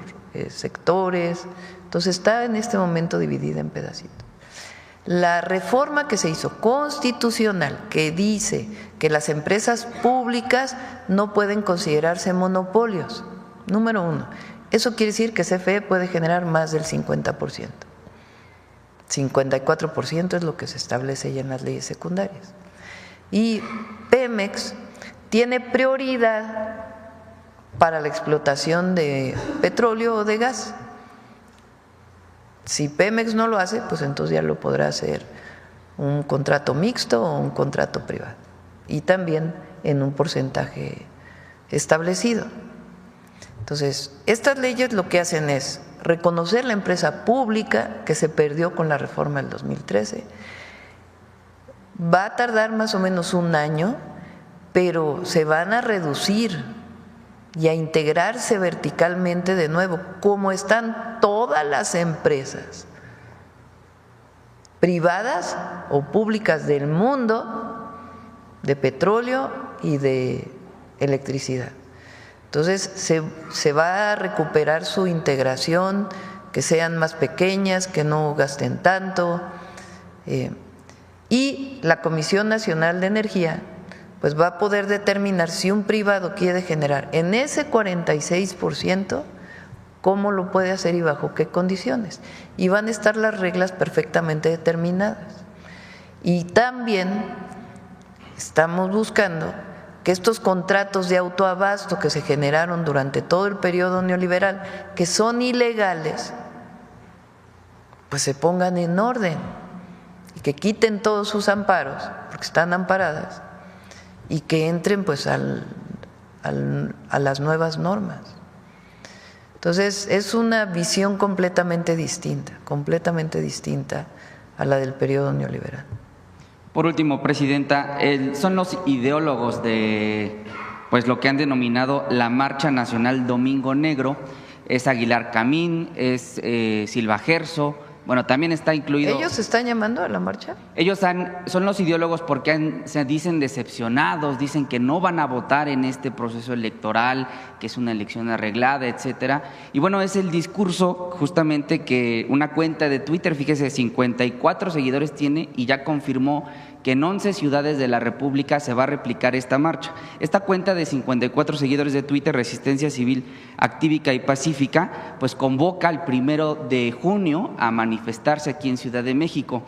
sectores, entonces está en este momento dividida en pedacitos. La reforma que se hizo constitucional, que dice que las empresas públicas no pueden considerarse monopolios, número 1, eso quiere decir que CFE puede generar más del 50%, 54% es lo que se establece ya en las leyes secundarias. Y Pemex tiene prioridad para la explotación de petróleo o de gas. Si Pemex no lo hace, pues entonces ya lo podrá hacer un contrato mixto o un contrato privado y también en un porcentaje establecido. Entonces, estas leyes lo que hacen es reconocer la empresa pública que se perdió con la reforma del 2013. Va a tardar más o menos un año, pero se van a reducir y a integrarse verticalmente de nuevo, como están todas las empresas privadas o públicas del mundo de petróleo y de electricidad. Entonces se va a recuperar su integración, que sean más pequeñas, que no gasten tanto, y la Comisión Nacional de Energía pues va a poder determinar si un privado quiere generar en ese 46%, cómo lo puede hacer y bajo qué condiciones. Y van a estar las reglas perfectamente determinadas. Y también estamos buscando que estos contratos de autoabasto que se generaron durante todo el periodo neoliberal, que son ilegales, pues se pongan en orden y que quiten todos sus amparos, porque están amparadas, y que entren pues a las nuevas normas. Entonces es una visión completamente distinta a la del periodo neoliberal. Por último, Presidenta, son los ideólogos de pues lo que han denominado la Marcha Nacional Domingo Negro, es Aguilar Camín, es Silva Gerso. Bueno, también está incluido… ¿Ellos se están llamando a la marcha? Ellos son los ideólogos porque se dicen decepcionados, dicen que no van a votar en este proceso electoral, que es una elección arreglada, etcétera. Y bueno, es el discurso justamente que una cuenta de Twitter, fíjese, 54 seguidores tiene y ya confirmó que en 11 ciudades de la República se va a replicar esta marcha. Esta cuenta de 54 seguidores de Twitter, Resistencia Civil Actívica y Pacífica, pues convoca el 1 de junio a manifestarse aquí en Ciudad de México.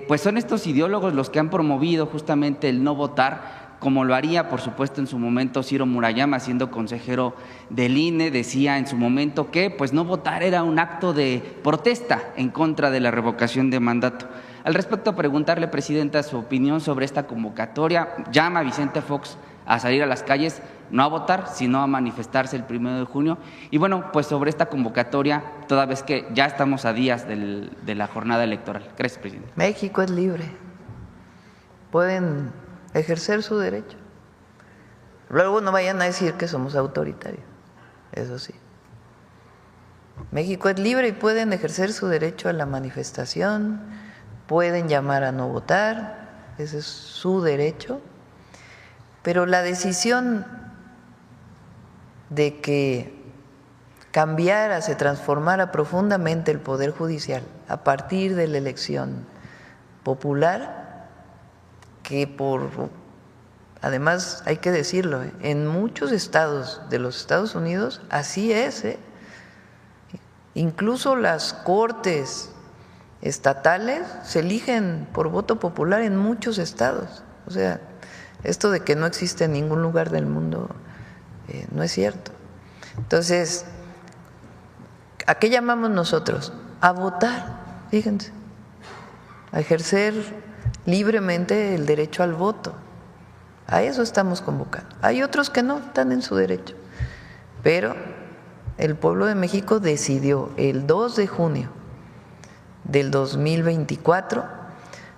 Pues son estos ideólogos los que han promovido justamente el no votar, como lo haría, por supuesto, en su momento Ciro Murayama, siendo consejero del INE, decía en su momento que pues no votar era un acto de protesta en contra de la revocación de mandato. Al respecto, preguntarle, Presidenta, su opinión sobre esta convocatoria. Llama a Vicente Fox a salir a las calles, no a votar, sino a manifestarse el 1 de junio. Y bueno, pues sobre esta convocatoria, toda vez que ya estamos a días de la jornada electoral. Gracias, Presidente. México es libre. Pueden ejercer su derecho. Luego no vayan a decir que somos autoritarios, eso sí. México es libre y pueden ejercer su derecho a la manifestación, pueden llamar a no votar, ese es su derecho, pero la decisión de que cambiara, se transformara profundamente el Poder Judicial a partir de la elección popular, que además hay que decirlo, en muchos estados de los Estados Unidos así es, incluso las cortes estatales se eligen por voto popular en muchos estados. O sea, esto de que no existe en ningún lugar del mundo no es cierto. Entonces, ¿a qué llamamos nosotros? A votar, fíjense, a ejercer libremente el derecho al voto. A eso estamos convocando. Hay otros que no están en su derecho, pero el pueblo de México decidió el 2 de junio del 2024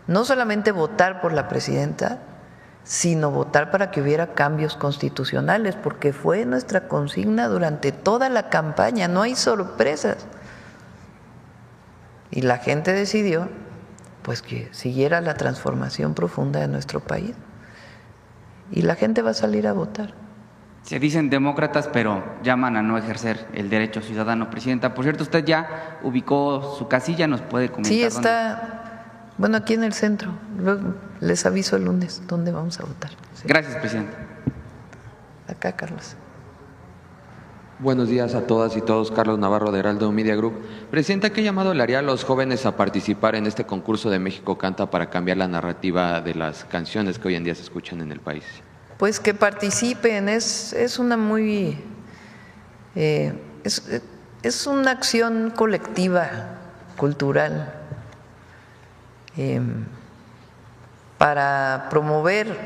no solamente votar por la presidenta, sino votar para que hubiera cambios constitucionales, porque fue nuestra consigna durante toda la campaña, no hay sorpresas. Y la gente decidió pues que siguiera la transformación profunda de nuestro país. Y la gente va a salir a votar. Se dicen demócratas, pero llaman a no ejercer el derecho ciudadano. Presidenta, por cierto, usted ya ubicó su casilla, ¿nos puede comentar? Sí, está, bueno, aquí en el centro. Luego les aviso el lunes dónde vamos a votar. Sí. Gracias, Presidenta. Acá, Carlos. Buenos días a todas y todos. Carlos Navarro, de Heraldo Media Group. Presidenta, ¿qué llamado le haría a los jóvenes a participar en este concurso de México Canta para cambiar la narrativa de las canciones que hoy en día se escuchan en el país? Pues que participen, es una muy… es una acción colectiva, cultural, para promover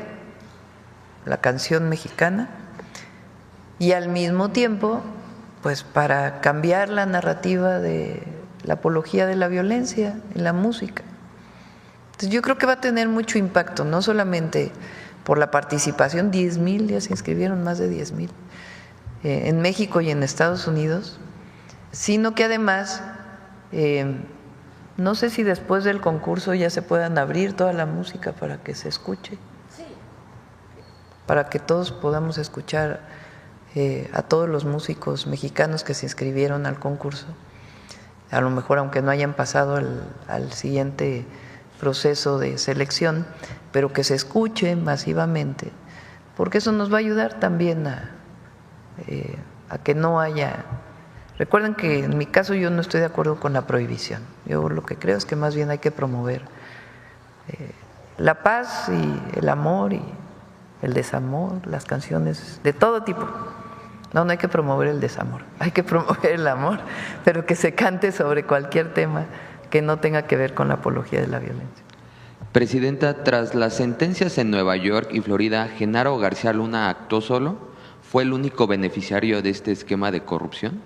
la canción mexicana y al mismo tiempo, pues para cambiar la narrativa de la apología de la violencia en la música. Entonces yo creo que va a tener mucho impacto, no solamente por la participación, 10,000, ya se inscribieron más de 10,000 en México y en Estados Unidos, sino que además, no sé si después del concurso ya se puedan abrir toda la música para que se escuche. para que todos podamos escuchar a todos los músicos mexicanos que se inscribieron al concurso, a lo mejor aunque no hayan pasado al siguiente proceso de selección, pero que se escuche masivamente, porque eso nos va a ayudar también a que no haya… Recuerden que en mi caso yo no estoy de acuerdo con la prohibición. Yo lo que creo es que más bien hay que promover la paz y el amor y el desamor, las canciones de todo tipo. No hay que promover el desamor, hay que promover el amor, pero que se cante sobre cualquier tema que no tenga que ver con la apología de la violencia. Presidenta, tras las sentencias en Nueva York y Florida, ¿Genaro García Luna actuó solo? ¿Fue el único beneficiario de este esquema de corrupción?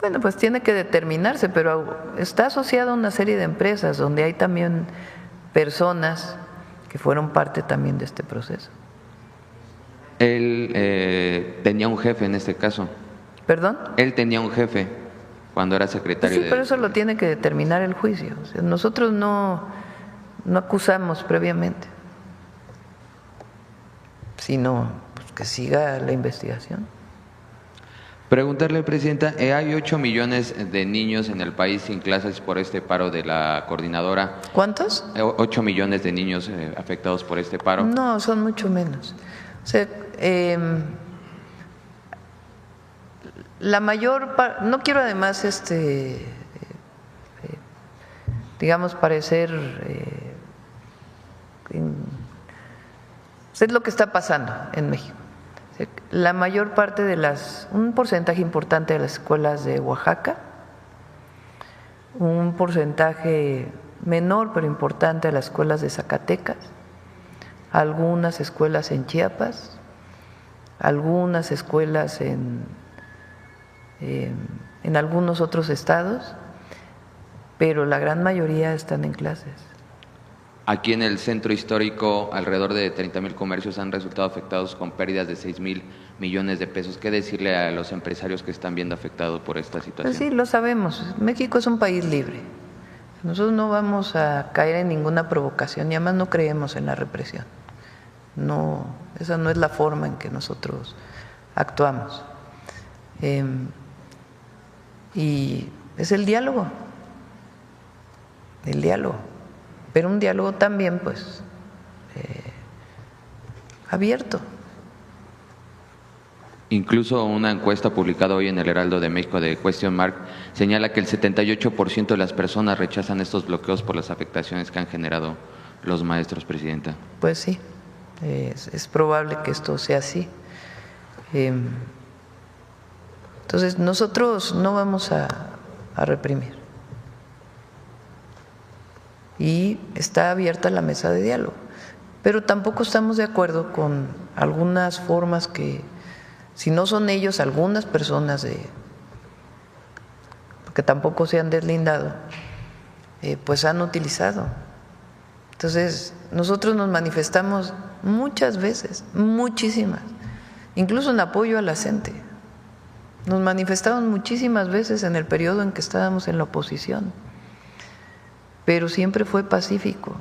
Bueno, pues tiene que determinarse, pero está asociado a una serie de empresas donde hay también personas que fueron parte también de este proceso. Él tenía un jefe en este caso. ¿Perdón? Él tenía un jefe cuando era secretario. Sí, pero eso lo tiene que determinar el juicio. O sea, nosotros no acusamos previamente, sino pues, que siga la investigación. Preguntarle, Presidenta, hay 8 millones de niños en el país sin clases por este paro de la coordinadora. ¿Cuántos? 8 millones de niños afectados por este paro. No, son mucho menos. O sea, la mayor parte, no quiero además, digamos, parecer, es lo que está pasando en México. La mayor parte de un porcentaje importante de las escuelas de Oaxaca, un porcentaje menor pero importante de las escuelas de Zacatecas, algunas escuelas en Chiapas, algunas escuelas en algunos otros estados, pero la gran mayoría están en clases. Aquí en el centro histórico, alrededor de 30,000 comercios han resultado afectados con pérdidas de 6,000 millones de pesos. ¿Qué decirle a los empresarios que están viendo afectados por esta situación? Pues sí, lo sabemos. México es un país libre. Nosotros no vamos a caer en ninguna provocación y además no creemos en la represión. No, esa no es la forma en que nosotros actuamos. Y es el diálogo, pero un diálogo también pues abierto. Incluso una encuesta publicada hoy en el Heraldo de México de Question Mark señala que el 78% de las personas rechazan estos bloqueos por las afectaciones que han generado los maestros, Presidenta. Pues sí, es probable que esto sea así. Entonces nosotros no vamos a reprimir. Y está abierta la mesa de diálogo, pero tampoco estamos de acuerdo con algunas formas que, si no son ellos, algunas personas que tampoco se han deslindado, pues han utilizado. Entonces nosotros nos manifestamos muchas veces, muchísimas, incluso en apoyo a la gente. Nos manifestamos muchísimas veces en el periodo en que estábamos en la oposición, pero siempre fue pacífico,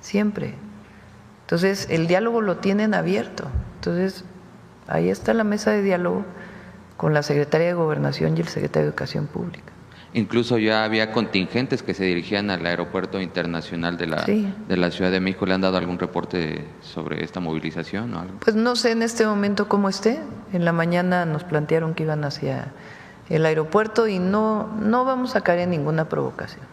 siempre. Entonces el diálogo lo tienen abierto. Entonces ahí está la mesa de diálogo con la Secretaría de Gobernación y el Secretario de Educación Pública. Incluso ya había contingentes que se dirigían al Aeropuerto Internacional de la Ciudad de México. ¿Le han dado algún reporte sobre esta movilización o algo? Pues no sé en este momento cómo esté. En la mañana nos plantearon que iban hacia el aeropuerto y no vamos a caer en ninguna provocación,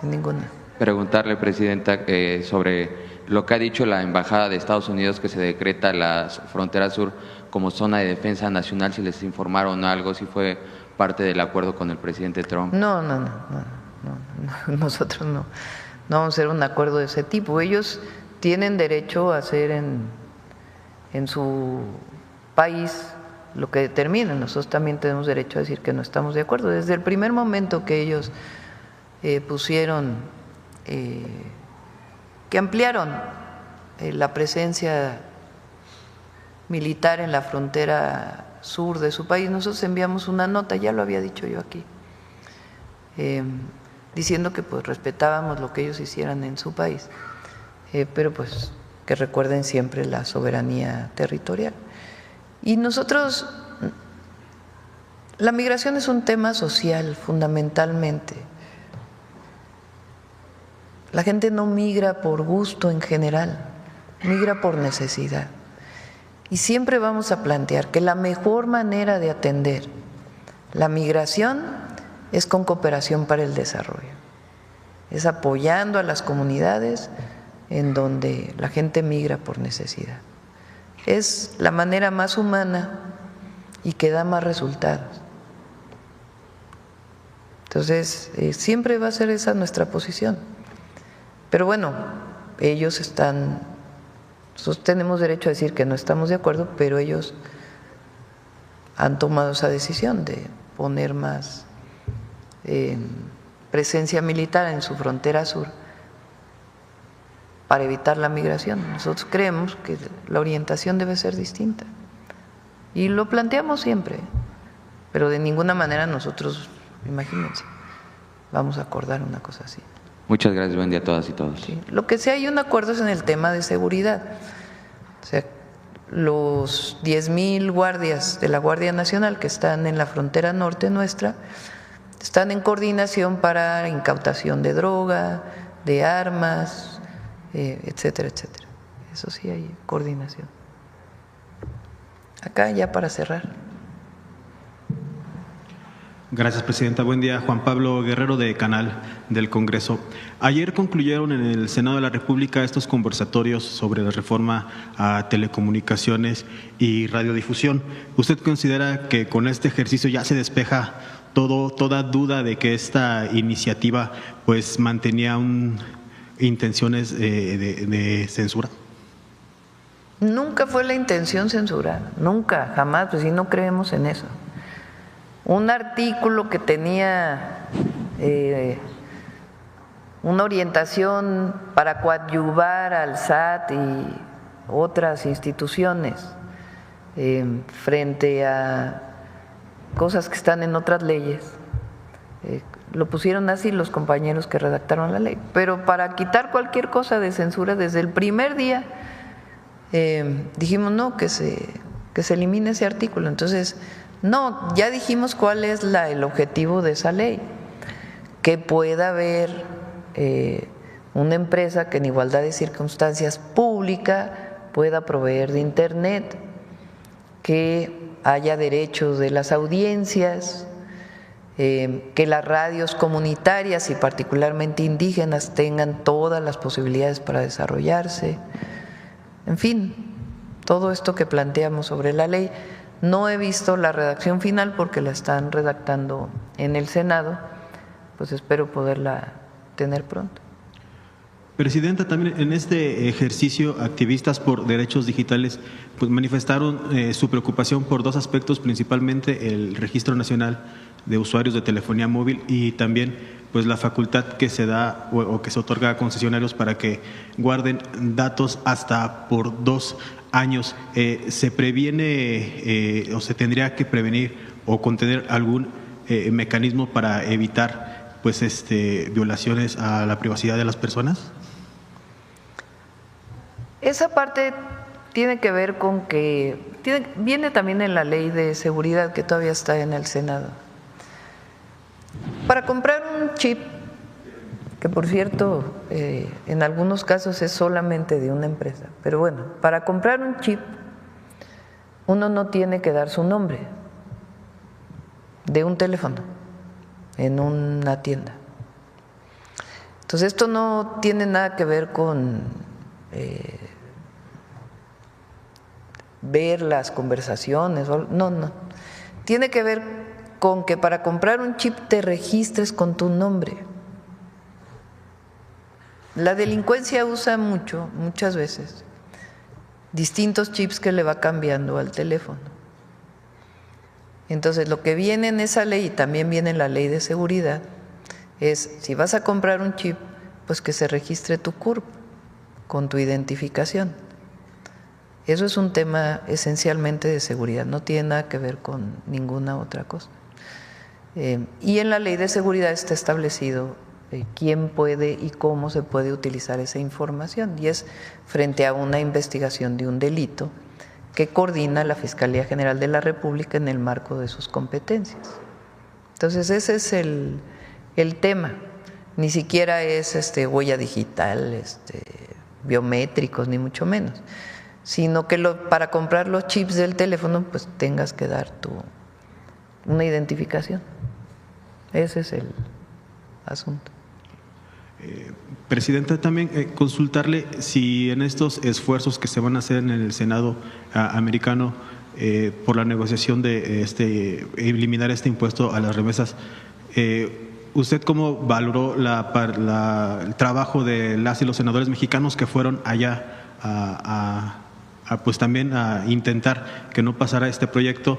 en ninguna. Preguntarle, Presidenta, sobre lo que ha dicho la Embajada de Estados Unidos, que se decreta la frontera sur como zona de defensa nacional, si les informaron algo, si fue parte del acuerdo con el presidente Trump. No, nosotros no vamos a hacer un acuerdo de ese tipo. Ellos tienen derecho a hacer en su país lo que determinen. Nosotros también tenemos derecho a decir que no estamos de acuerdo. Desde el primer momento que ellos pusieron, que ampliaron la presencia militar en la frontera sur de su país, nosotros enviamos una nota, ya lo había dicho yo aquí, diciendo que pues respetábamos lo que ellos hicieran en su país, pero pues que recuerden siempre la soberanía territorial. Y nosotros, la migración es un tema social fundamentalmente. La gente no migra por gusto en general, migra por necesidad. Y siempre vamos a plantear que la mejor manera de atender la migración es con cooperación para el desarrollo, es apoyando a las comunidades en donde la gente migra por necesidad. Es la manera más humana y que da más resultados. Entonces, siempre va a ser esa nuestra posición. Pero bueno, ellos están, nosotros tenemos derecho a decir que no estamos de acuerdo, pero ellos han tomado esa decisión de poner más presencia militar en su frontera sur para evitar la migración. Nosotros creemos que la orientación debe ser distinta y lo planteamos siempre, pero de ninguna manera nosotros, imagínense, vamos a acordar una cosa así. Muchas gracias, buen día a todas y todos. Sí. Lo que sí hay un acuerdo es en el tema de seguridad. O sea, los 10,000 guardias de la Guardia Nacional que están en la frontera norte nuestra están en coordinación para incautación de droga, de armas, etcétera, etcétera. Eso sí hay coordinación. Acá ya para cerrar. Gracias, Presidenta. Buen día. Juan Pablo Guerrero, de Canal del Congreso. Ayer concluyeron en el Senado de la República estos conversatorios sobre la reforma a telecomunicaciones y radiodifusión. ¿Usted considera que con este ejercicio ya se despeja toda duda de que esta iniciativa pues mantenía intenciones de censura? Nunca fue la intención censurar, nunca, jamás, pues si no creemos en eso. Un artículo que tenía una orientación para coadyuvar al SAT y otras instituciones frente a cosas que están en otras leyes, lo pusieron así los compañeros que redactaron la ley. Pero para quitar cualquier cosa de censura, desde el primer día dijimos no, que se elimine ese artículo. Entonces, no, ya dijimos cuál es el objetivo de esa ley, que pueda haber una empresa que en igualdad de circunstancias pública pueda proveer de Internet, que haya derechos de las audiencias, que las radios comunitarias y particularmente indígenas tengan todas las posibilidades para desarrollarse, en fin, todo esto que planteamos sobre la ley. No he visto la redacción final porque la están redactando en el Senado, pues espero poderla tener pronto. Presidenta, también en este ejercicio, activistas por derechos digitales pues manifestaron su preocupación por dos aspectos, principalmente el Registro Nacional de Usuarios de Telefonía Móvil y también pues la facultad que se da o que se otorga a concesionarios para que guarden datos hasta por 2 años. ¿Se previene o se tendría que prevenir o contener algún mecanismo para evitar pues violaciones a la privacidad de las personas? Esa parte tiene que ver con que viene también en la ley de seguridad que todavía está en el Senado. Para comprar un chip, que por cierto en algunos casos es solamente de una empresa, pero bueno, para comprar un chip uno no tiene que dar su nombre de un teléfono en una tienda. Entonces esto no tiene nada que ver con ver las conversaciones, no. Tiene que ver con que para comprar un chip te registres con tu nombre. La delincuencia usa muchas veces, distintos chips que le va cambiando al teléfono. Entonces, lo que viene en esa ley y también viene en la ley de seguridad es, si vas a comprar un chip, pues que se registre tu CURP con tu identificación. Eso es un tema esencialmente de seguridad, no tiene nada que ver con ninguna otra cosa. Y en la ley de seguridad está establecido quién puede y cómo se puede utilizar esa información. Y es frente a una investigación de un delito que coordina la Fiscalía General de la República en el marco de sus competencias. Entonces ese es el tema. Ni siquiera es huella digital, biométricos, ni mucho menos, sino que para comprar los chips del teléfono pues tengas que dar una identificación. Ese es el asunto. Presidenta, también consultarle si en estos esfuerzos que se van a hacer en el Senado americano por la negociación de eliminar este impuesto a las remesas, ¿usted cómo valoró el trabajo de las y los senadores mexicanos que fueron allá pues también a intentar que no pasara este proyecto?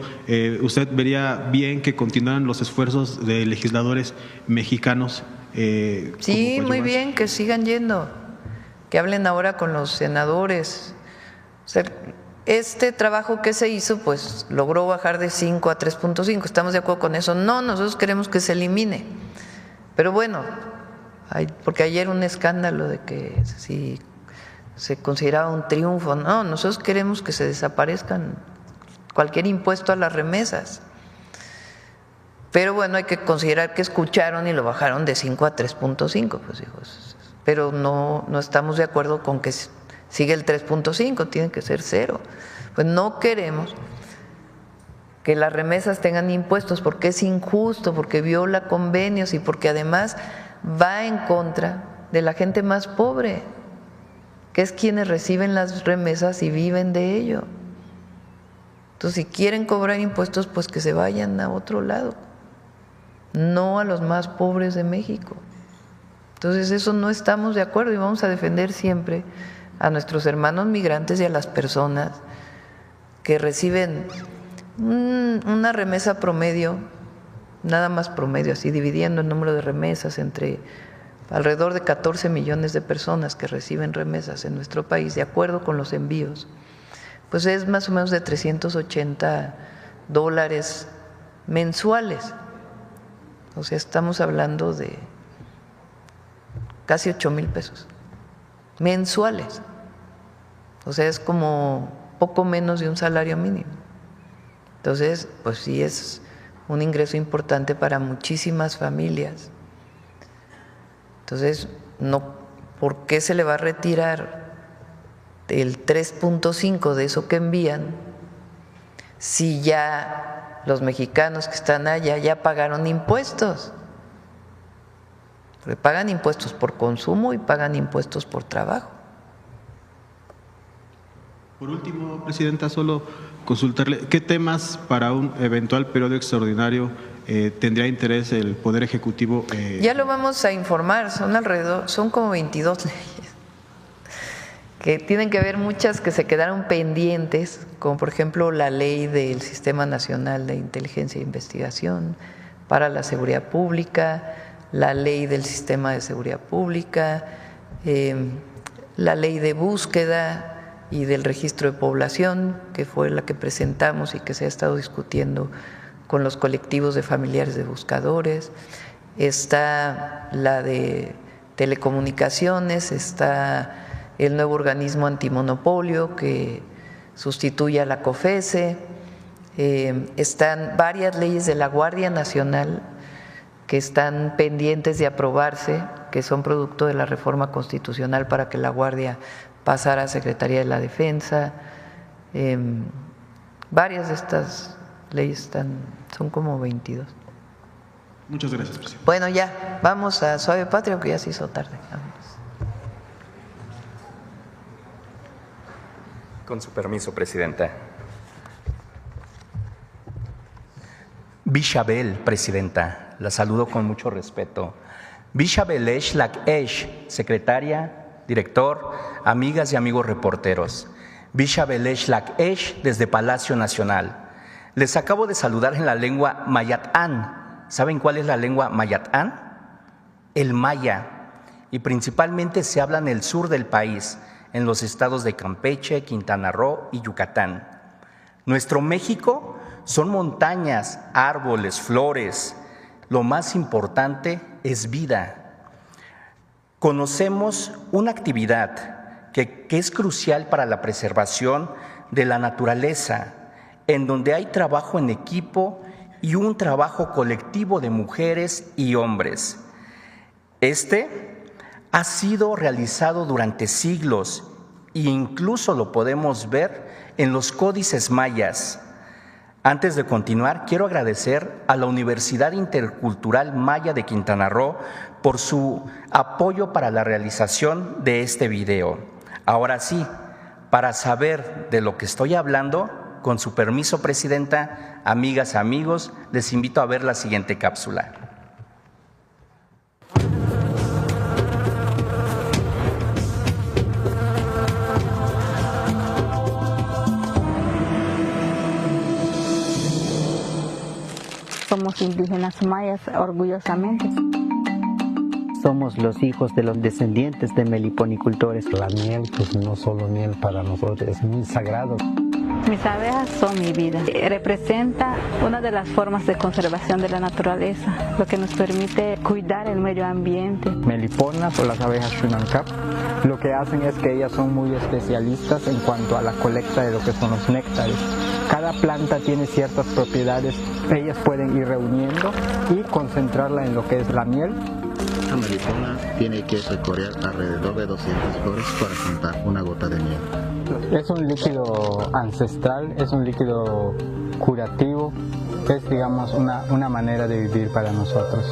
¿Usted vería bien que continuaran los esfuerzos de legisladores mexicanos? Sí, muy bien, que sigan yendo, que hablen ahora con los senadores. O sea, este trabajo que se hizo, pues logró bajar de 5 a 3.5. ¿Estamos de acuerdo con eso? No, nosotros queremos que se elimine. Pero bueno, porque ayer un escándalo de que si se consideraba un triunfo. No, nosotros queremos que se desaparezcan cualquier impuesto a las remesas. Pero bueno, hay que considerar que escucharon y lo bajaron de 5 a 3.5, pues hijos. Pero no estamos de acuerdo con que siga el 3.5, tiene que ser 0. Pues no queremos que las remesas tengan impuestos porque es injusto, porque viola convenios y porque además va en contra de la gente más pobre, que es quienes reciben las remesas y viven de ello. Entonces, si quieren cobrar impuestos, pues que se vayan a otro lado, no a los más pobres de México. Entonces, eso no estamos de acuerdo y vamos a defender siempre a nuestros hermanos migrantes y a las personas que reciben una remesa promedio, nada más promedio, así dividiendo el número de remesas entre alrededor de 14 millones de personas que reciben remesas en nuestro país, de acuerdo con los envíos, pues es más o menos de $380 mensuales. O sea, estamos hablando de casi 8,000 pesos mensuales. O sea, es como poco menos de un salario mínimo. Entonces, pues sí es un ingreso importante para muchísimas familias. Entonces, ¿por qué se le va a retirar el 3.5 de eso que envían si ya los mexicanos que están allá ya pagaron impuestos? Porque pagan impuestos por consumo y pagan impuestos por trabajo. Por último, Presidenta, solo consultarle, ¿qué temas para un eventual periodo extraordinario tendría interés el Poder Ejecutivo? Ya lo vamos a informar, son como 22 leyes, que tienen que ver muchas que se quedaron pendientes, como por ejemplo la ley del Sistema Nacional de Inteligencia e Investigación para la Seguridad Pública, la ley del Sistema de Seguridad Pública, la ley de búsqueda y del registro de población, que fue la que presentamos y que se ha estado discutiendo con los colectivos de familiares de buscadores, está la de telecomunicaciones, está el nuevo organismo antimonopolio que sustituye a la COFESE, están varias leyes de la Guardia Nacional que están pendientes de aprobarse, que son producto de la reforma constitucional para que la Guardia pasara a Secretaría de la Defensa. Varias de estas leyes son como 22. Muchas gracias, presidente. Bueno, ya, vamos a Suave Patria, que ya se hizo tarde. Vámonos. Con su permiso, Presidenta. Bishabel, Presidenta, la saludo con mucho respeto. Bishabel Esh Lak Esh, secretaria, director, amigas y amigos reporteros. Bishabel Esh Lak Esh desde Palacio Nacional. Les acabo de saludar en la lengua mayatán. ¿Saben cuál es la lengua mayatán? El maya. Y principalmente se habla en el sur del país, en los estados de Campeche, Quintana Roo y Yucatán. Nuestro México son montañas, árboles, flores. Lo más importante es vida. Conocemos una actividad que es crucial para la preservación de la naturaleza, en donde hay trabajo en equipo y un trabajo colectivo de mujeres y hombres. Este ha sido realizado durante siglos e incluso lo podemos ver en los códices mayas. Antes de continuar, quiero agradecer a la Universidad Intercultural Maya de Quintana Roo por su apoyo para la realización de este video. Ahora sí, para saber de lo que estoy hablando, con su permiso, Presidenta, amigas, amigos, les invito a ver la siguiente cápsula. Somos indígenas mayas, orgullosamente. Somos los hijos de los descendientes de meliponicultores. La miel, pues no solo miel para nosotros, es muy sagrado. Mis abejas son mi vida. Representa una de las formas de conservación de la naturaleza, lo que nos permite cuidar el medio ambiente. Meliponas o las abejas Xunancap, lo que hacen es que ellas son muy especialistas en cuanto a la colecta de lo que son los néctares. Cada planta tiene ciertas propiedades, ellas pueden ir reuniendo y concentrarla en lo que es la miel. Una melipona tiene que recorrer alrededor de 200 flores para juntar una gota de miel. Es un líquido ancestral, es un líquido curativo, es, digamos, una manera de vivir para nosotros.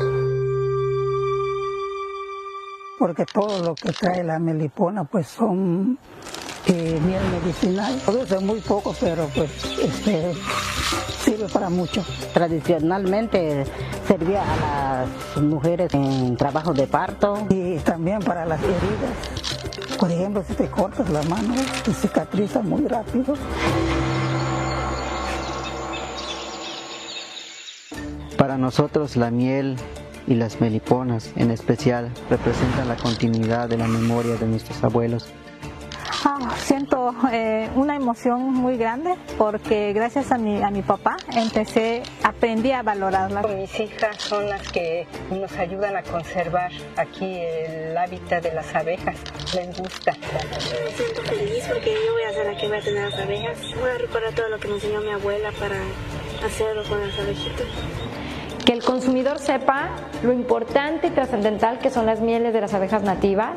Porque todo lo que trae la melipona pues son miel medicinal. A veces muy poco, pero pues sirve para mucho. Tradicionalmente servía a las mujeres en trabajo de parto. Y también para las heridas. Por ejemplo, si te cortas la mano, te cicatriza muy rápido. Para nosotros la miel y las meliponas en especial representan la continuidad de la memoria de nuestros abuelos. Siento una emoción muy grande porque gracias a mi papá aprendí a valorarla. Mis hijas son las que nos ayudan a conservar aquí el hábitat de las abejas, les gusta. Me siento feliz porque yo voy a ser la que voy a tener las abejas. Voy a recordar todo lo que me enseñó mi abuela para hacerlo con las abejitas. Que el consumidor sepa lo importante y trascendental que son las mieles de las abejas nativas,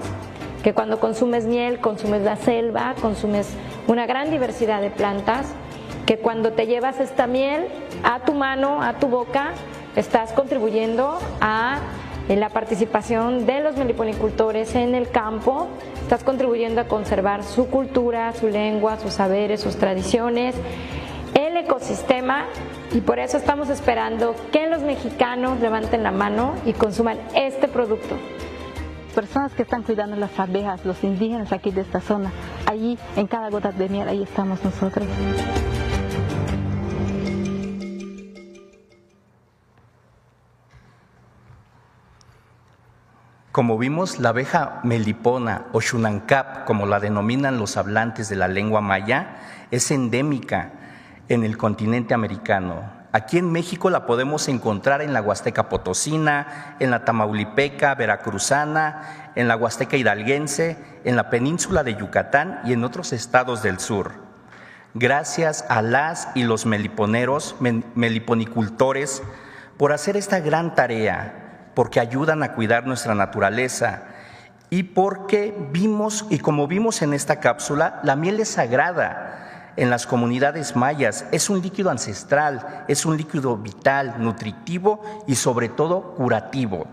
que cuando consumes miel, consumes la selva, consumes una gran diversidad de plantas, que cuando te llevas esta miel a tu mano, a tu boca, estás contribuyendo a la participación de los meliponicultores en el campo, estás contribuyendo a conservar su cultura, su lengua, sus saberes, sus tradiciones, el ecosistema, y por eso estamos esperando que los mexicanos levanten la mano y consuman este producto. Personas que están cuidando las abejas, los indígenas aquí de esta zona, allí en cada gota de miel, ahí estamos nosotros. Como vimos, la abeja melipona o Xunancap, como la denominan los hablantes de la lengua maya, es endémica en el continente americano. Aquí en México la podemos encontrar en la Huasteca Potosina, en la Tamaulipeca, Veracruzana, en la Huasteca Hidalguense, en la península de Yucatán y en otros estados del sur. Gracias a las y los meliponicultores por hacer esta gran tarea, porque ayudan a cuidar nuestra naturaleza y porque vimos, y como vimos en esta cápsula, la miel es sagrada. En las comunidades mayas es un líquido ancestral, es un líquido vital, nutritivo y sobre todo curativo.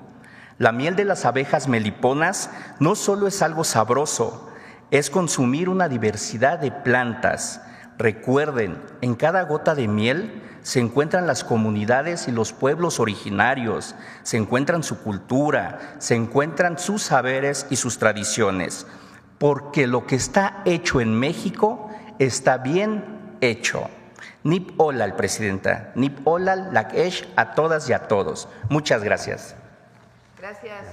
La miel de las abejas meliponas no solo es algo sabroso, es consumir una diversidad de plantas. Recuerden, en cada gota de miel se encuentran las comunidades y los pueblos originarios, se encuentran su cultura, se encuentran sus saberes y sus tradiciones, porque lo que está hecho en México está bien hecho. Nip Olal, Presidenta. Nip Olal, Lakesh, a todas y a todos. Muchas gracias. Gracias.